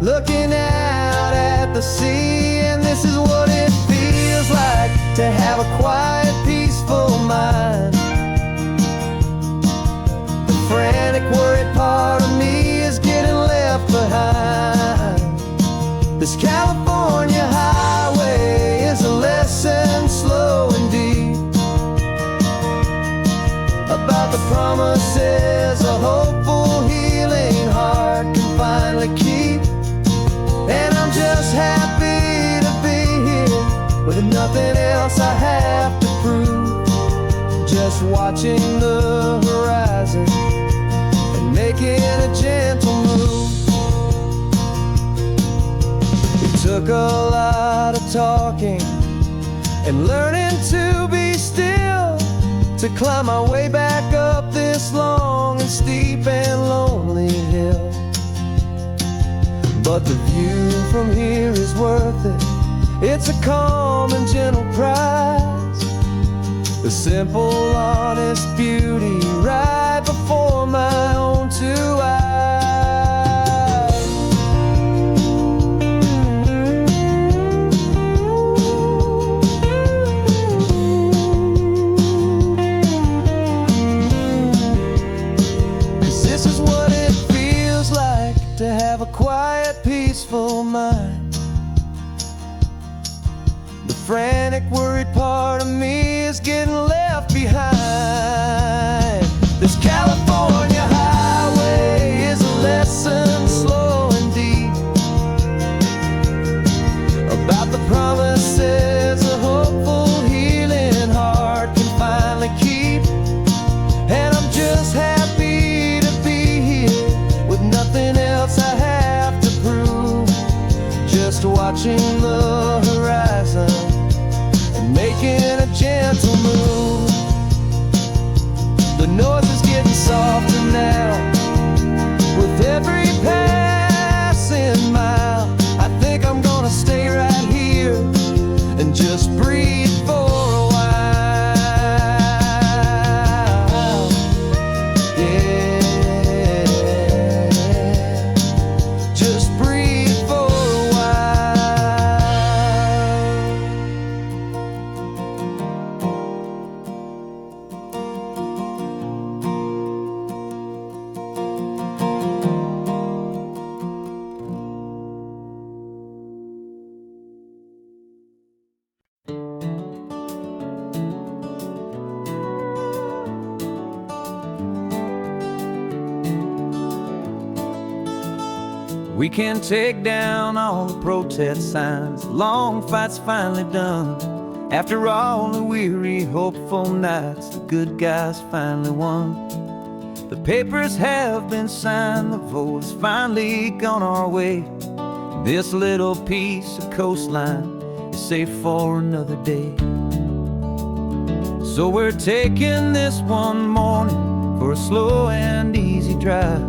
looking out at the sea. And this is what it feels like to have a quiet, peaceful mind. The frantic, worried part of me is getting left behind. This California highway is a lesson slow and deep about the promises a hopeful, healing heart can finally keep. And I'm just happy to be here with nothing else I have to prove, just watching the horizon and making a gentle move. It took a lot of talking and learning to be still to climb my way back up this long and steep and lonely hill. But the view from here is worth it. It's a calm and gentle prize, the simple, honest beauty right before my own two eyes. 'Cause this is what it feels like to have a quiet, peaceful mind. The frantic, worried part of me is getting left behind. This California highway is a lesson slow and deep about the promises a hopeful, healing heart can finally keep. And I'm just happy to be here with nothing else I have to prove, just watching the horizon and making a gentle move. The noise is getting softer now with every passing mile. I think I'm gonna stay right here and just breathe for a while. Yeah, just breathe for a while. We can take down all the protest signs. Long fight's finally done. After all the weary, hopeful nights, the good guys finally won. The papers have been signed, the vote's finally gone our way. This little piece of coastline is safe for another day. So we're taking this one morning for a slow and easy drive,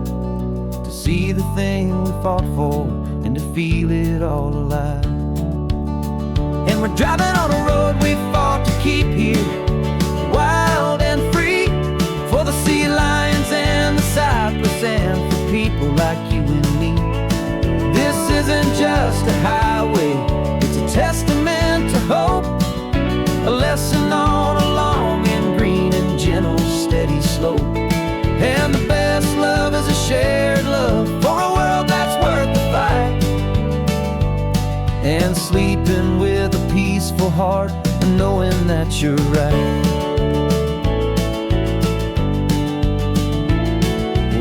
to see the thing we fought for and to feel it all alive. And we're driving on a road we fought to keep here, wild and free, for the sea lions and the cypress and for people like you and me. This isn't just a highway, it's a testament to hope, a lesson on a long and green and gentle steady slope. And the best love is a shared love for a world that's worth the fight, and sleeping with a peaceful heart and knowing that you're right.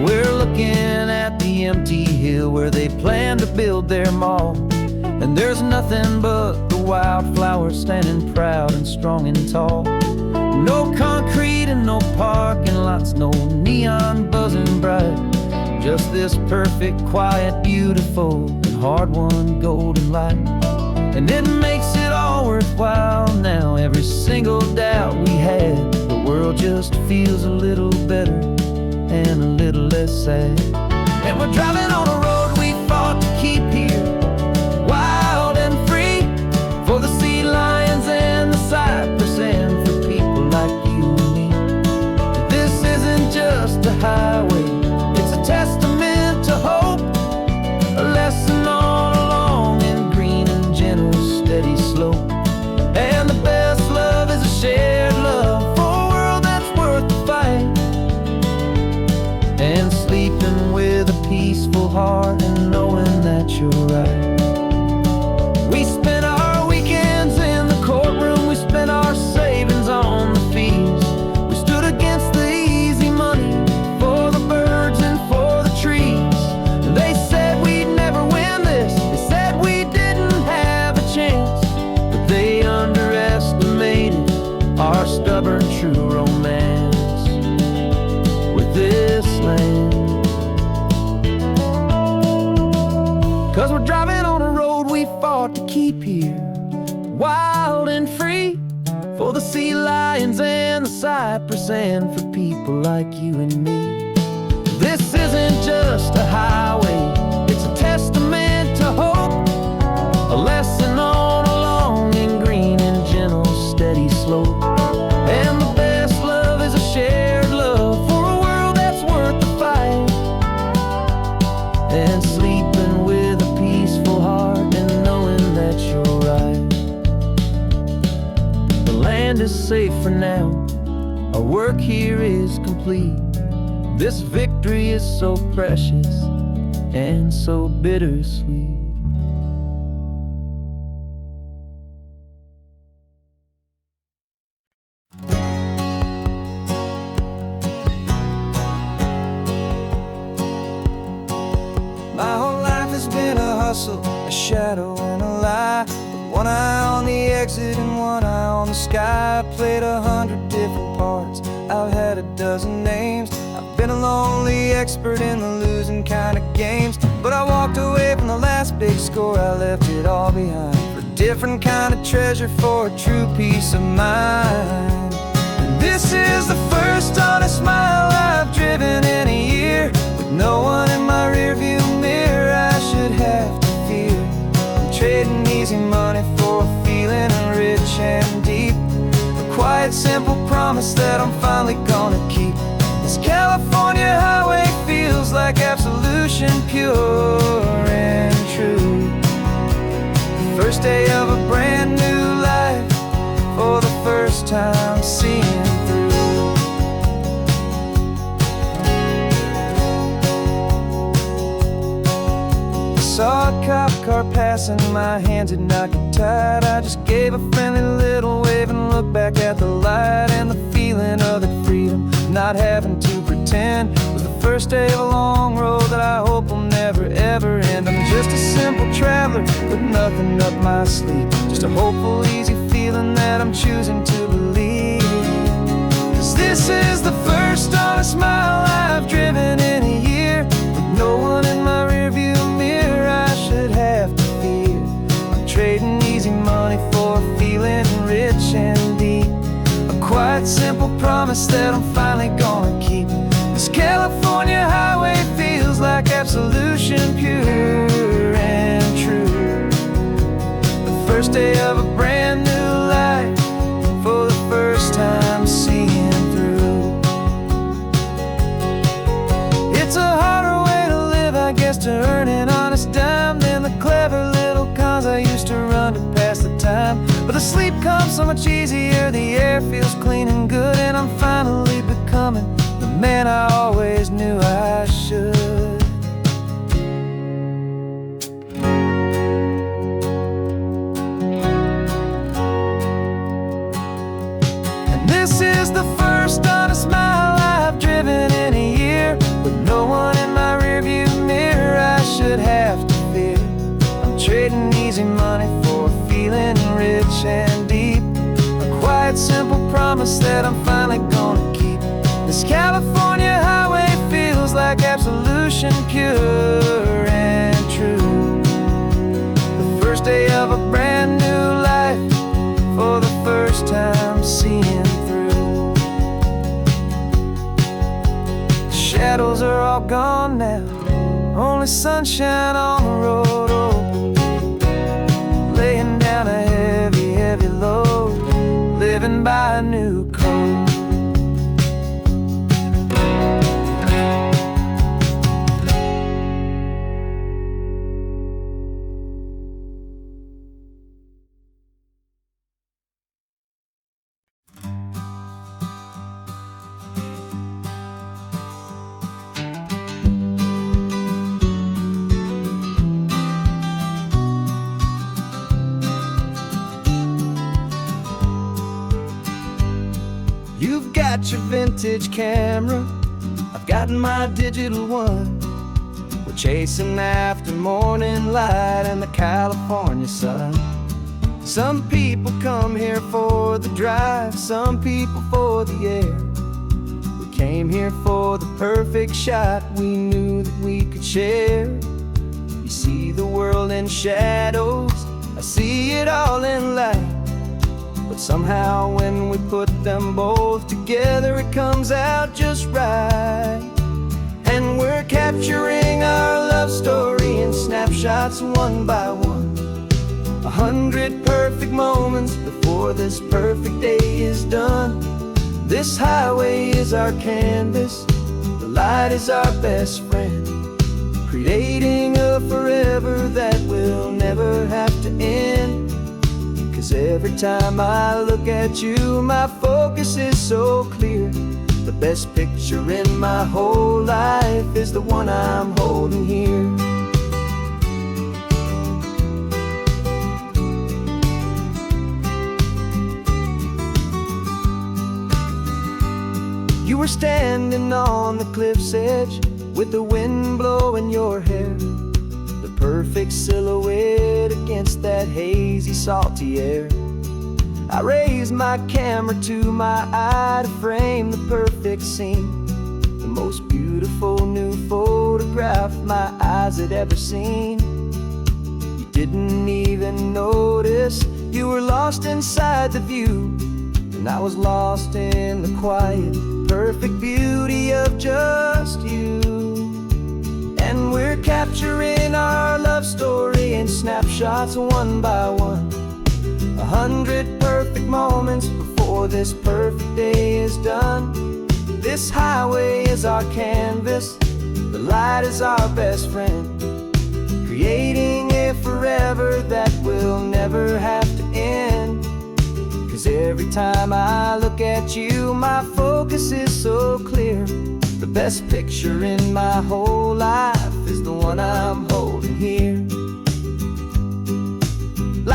We're looking at the empty hill where they plan to build their mall, and there's nothing but the wildflower standing proud and strong and tall. No concrete and no parking lots, no neon buzzing bright. Just this perfect, quiet, beautiful, and hard-won golden light. And it makes it all worthwhile now. Every single doubt we had, the world just feels a little better and a little less sad. And we're driving on a road we fought to keep here, wild and free, for the sea lions and the cypress and for people like you and me. This isn't just a highway, it's a testament to hope, a lesson all along in green and gentle, steady slope. And the best love is a shared love for a world that's worth the fight. And sleeping with a peaceful heart and knowing that you're right. We spent our weekends in the courtroom, we spent our savings on the fees. We stood against the easy money for the birds and for the trees. And they said we'd never win this, they said we didn't have a chance, but they underestimated our stubborn true romance with this land. 'Cause we're driving on a road we fought to keep here, wild and free, for the sea lions and the cypress and for people like you and me. This isn't just a highway, it's a testament to hope, a lesson on a long and green and gentle, steady slope. And the best love is a shared love for a world that's worth the fight. And sleeping with a peaceful heart and knowing that you're right. The land is safe for now, our work here is complete. This victory is so precious and so bittersweet. My whole life has been a hustle, a shadow and a lie, with one eye on the exit and one eye on the sky. I played 100 different parts, I've had a dozen names. I've been a lonely expert in the losing kind of games, but I walked away from the last big score, I left it all behind for a different kind of treasure, for a true peace of mind. And this is the first honest smile I've driven in a year, with no one in my rearview mirror I should have to fear. I'm trading easy money for a feeling rich and deep, a quiet, simple promise that I'm finally gonna keep. This California highway feels like absolution, pure and true. The first day of a brand new life, for the first time seeing through. Saw a cop car passing, my hands had not got tied. I just gave a friendly little wave and looked back at the light. And the feeling of that freedom, not having to pretend, was the first day of a long road that I hope will never ever end. I'm just a simple traveler with nothing up my sleeve, just a hopeful, easy feeling that I'm choosing to believe. 'Cause this is the first honest mile I've driven in a year, with no one in my rearview mirror I should have to fear. I'm trading easy money for a feeling rich and deep, a quiet, simple promise that I'm finally gonna keep. This California highway feels like absolution, pure and true. The first day of a brand new life, for the first time seeing through. It's a harder way to live, I guess, to earn an honest dime than the clever little cons I used to run to pass the time. But the sleep comes so much easier, the air feels clean and good, and I'm finally becoming the man I always knew I should. And this is the first honest mile I've driven in a year, with no one in my rearview mirror I should have to fear. I'm trading easy money for a feeling promise that I'm finally gonna keep. This California highway feels like absolution, pure and true. The first day of a brand new life, for the first time seeing through. The shadows are all gone now, only sunshine on the road. Oh, laying down a heavy, heavy load, living by a new code. You've got your vintage camera, I've got my digital one. We're chasing after morning light and the California sun. Some people come here for the drive, some people for the air. We came here for the perfect shot we knew that we could share. You see the world in shadows, I see it all in light. But somehow when we put them both together, it comes out just right. And we're capturing our love story in snapshots one by one. 100 perfect moments before this perfect day is done. This highway is our canvas, the light is our best friend, creating a forever that will never have to end. 'Cause every time I look at you, my focus is so clear. The best picture in my whole life is the one I'm holding here. You were standing on the cliff's edge with the wind blowing your hair, the perfect silhouette against that hazy, salty air. I raised my camera to my eye to frame the perfect scene, the most beautiful new photograph my eyes had ever seen. You didn't even notice, you were lost inside the view, and I was lost in the quiet, perfect beauty of just you. And we're capturing our love story in snapshots one by one. 100 perfect moments before this perfect day is done. This highway is our canvas, the light is our best friend, creating a forever that will never have to end. 'Cause every time I look at you, my focus is so clear. The best picture in my whole life is the one I'm holding here.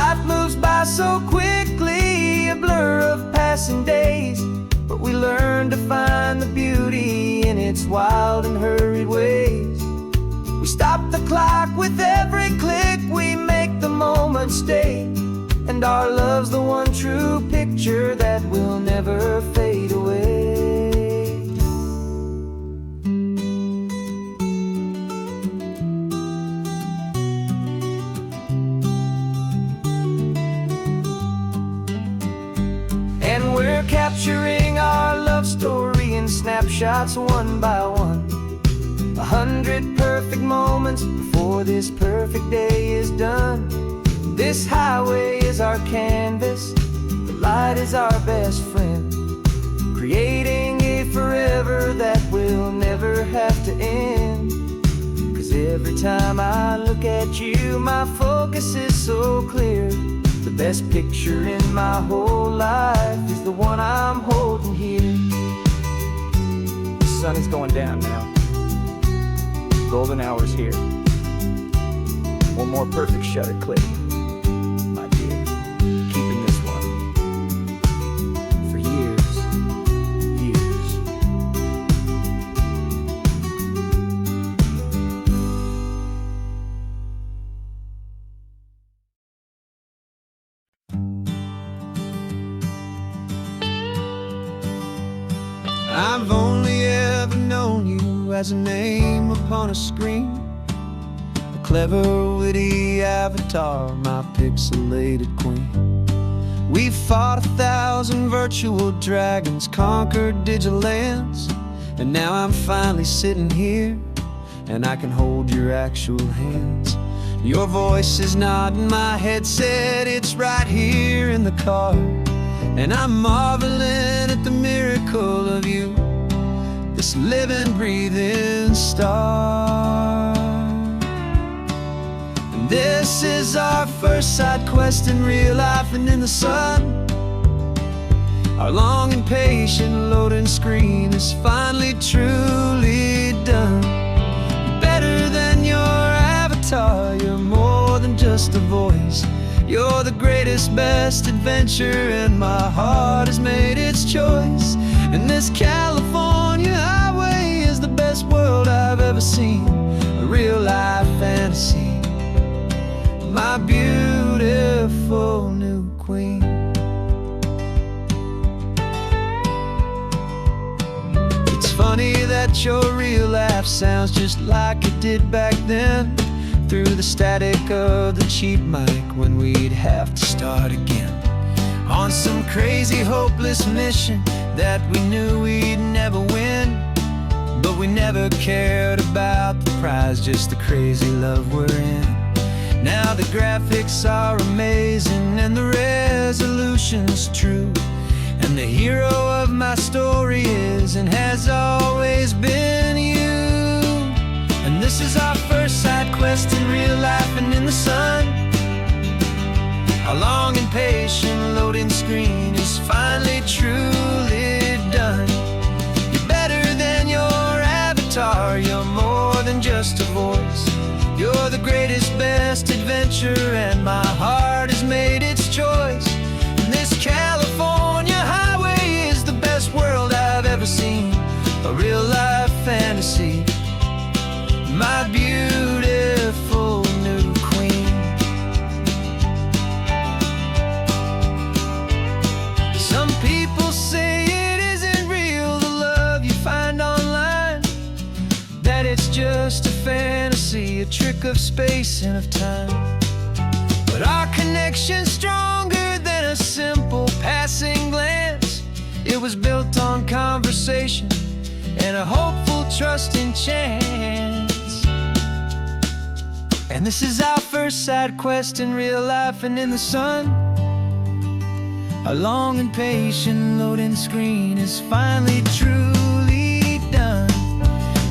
Life moves by so quickly, a blur of passing days, but we learn to find the beauty in its wild and hurried ways. We stop the clock with every click, we make the moment stay, and our love's the one true picture that will never fade away. We're capturing our love story in snapshots one by one. 100 perfect moments before this perfect day is done. This highway is our canvas, the light is our best friend, creating a forever that will never have to end. 'Cause every time I look at you, my focus is so clear. The best picture in my whole life is the one I'm holding here. The sun is going down now. Golden hour's here. One more perfect shutter click, my dear. Keeping this one for years, years. I've only ever known you as a name upon a screen, a clever, witty avatar, my pixelated queen. We fought 1,000 virtual dragons, conquered digital lands, and now I'm finally sitting here, and I can hold your actual hands. Your voice is not in my headset, it's right here in the car, and I'm marveling at the miracle of you, this living, breathing star. And this is our first side quest in real life and in the sun. Our long and patient loading screen is finally truly done. You're better than your avatar, you're more than just a voice. You're the greatest, best adventure, and my heart has made its choice. And this California highway is the best world I've ever seen, a real life fantasy, my beautiful new queen. It's funny that your real laugh sounds just like it did back then, through the static of the cheap mic when we'd have to start again, on some crazy hopeless mission that we knew we'd never win. But we never cared about the prize, just the crazy love we're in. Now the graphics are amazing and the resolution's true, and the hero of my story is and has always been you. And this is our first side quest in real life and in the sun. Our long and patient loading screen is finally truly done. You're better than your avatar, you're more than just a voice. You're the greatest, best adventure, and my heart has made its choice. And this California highway is the best world I've ever seen, a real life fantasy, my beautiful new queen. Some people say it isn't real, the love you find online, that it's just a fantasy, a trick of space and of time. But our connection's stronger than a simple passing glance. It was built on conversation and a hopeful, trusting chance. And this is our first side quest in real life and in the sun. Our long and patient loading screen is finally truly done.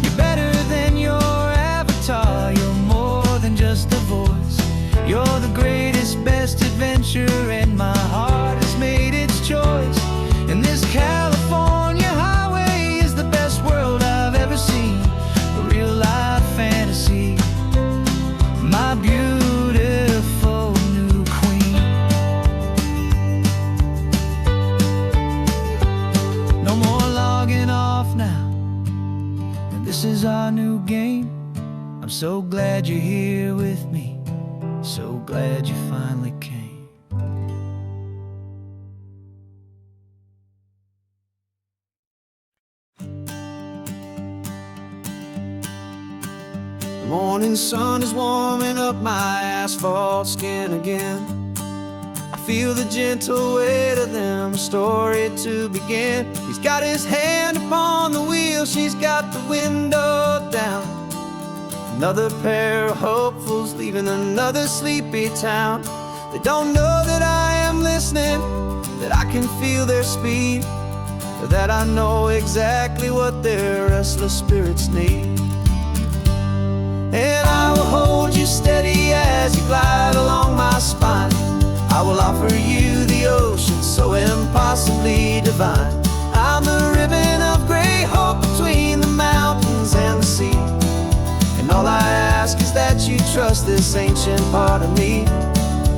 You're better than your avatar, you're more than just a voice. You're the greatest, best adventure, and my heart has made its choice. And this California highway is the best world I've ever seen, a real life fantasy, my beautiful new queen. No more logging off now, and this is our new game. I'm so glad you're here with me, so glad you finally came. The morning sun is warming up my asphalt skin again. I feel the gentle weight of them, a story to begin. He's got his hand upon the wheel, she's got the window down. Another pair of hopefuls leaving another sleepy town. They don't know that I am listening, that I can feel their speed, or that I know exactly what their restless spirits need. And I will hold you steady as you glide along my spine. I will offer you the ocean so impossibly divine. I'm the ribbon of gray hope between the mountains and the sea. And all I ask is that you trust this ancient part of me.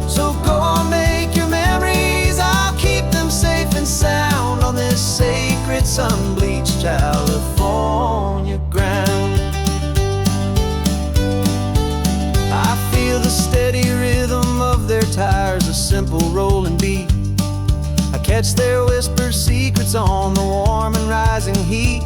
So go on, make your memories, I'll keep them safe and sound on this sacred sun-bleached California ground. I feel the steady rhythm of their tires, a simple rolling beat. I catch their whispered secrets on the warm and rising heat.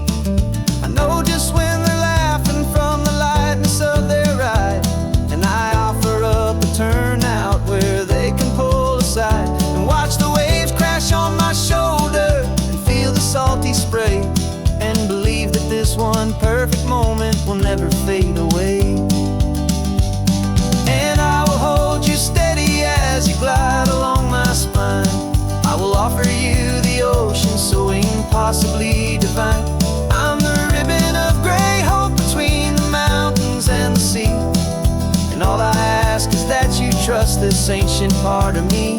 I know just when they're laughing from the lightness of their ride, and I offer up a turnout where they can pull aside and watch the waves crash on my shoulder and feel the salty spray, and believe that this one perfect moment will never fade away. And I will hold you steady as you glide along my spine. I will offer you the ocean so impossibly divine. I'm the ribbon of gray hope between the mountains and the sea, and all I ask is that you trust this ancient part of me.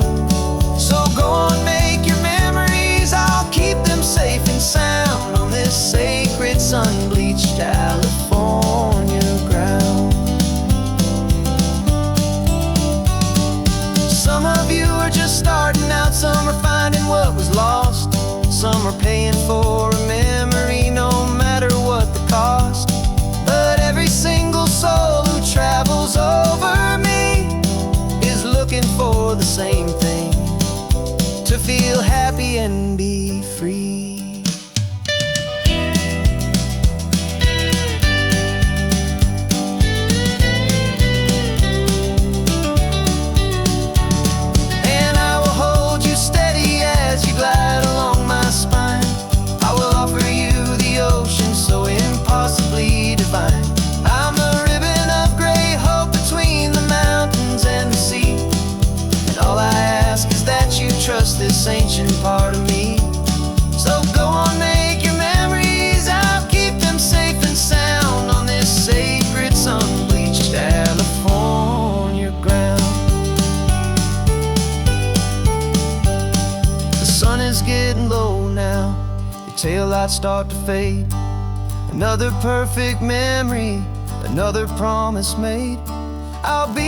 So go on, make your memories, I'll keep them safe and sound on this sacred sun-bleached California ground. Some of you are just starting out, some are finding what was lost, some are paying for a memory no matter what the cost. But every single soul who travels over me is looking for the same thing: to feel happy and be free. And I will hold you steady as you glide along my spine. I will offer you the ocean so impossibly divine. I'm a ribbon of gray hope between the mountains and the sea, and all I ask is that you trust this ancient part of me. So go on, make your memories, I'll keep them safe and sound on this sacred sun-bleached California ground. The sun is getting low now, your taillights start to fade. Another perfect memory, another promise made. I'll be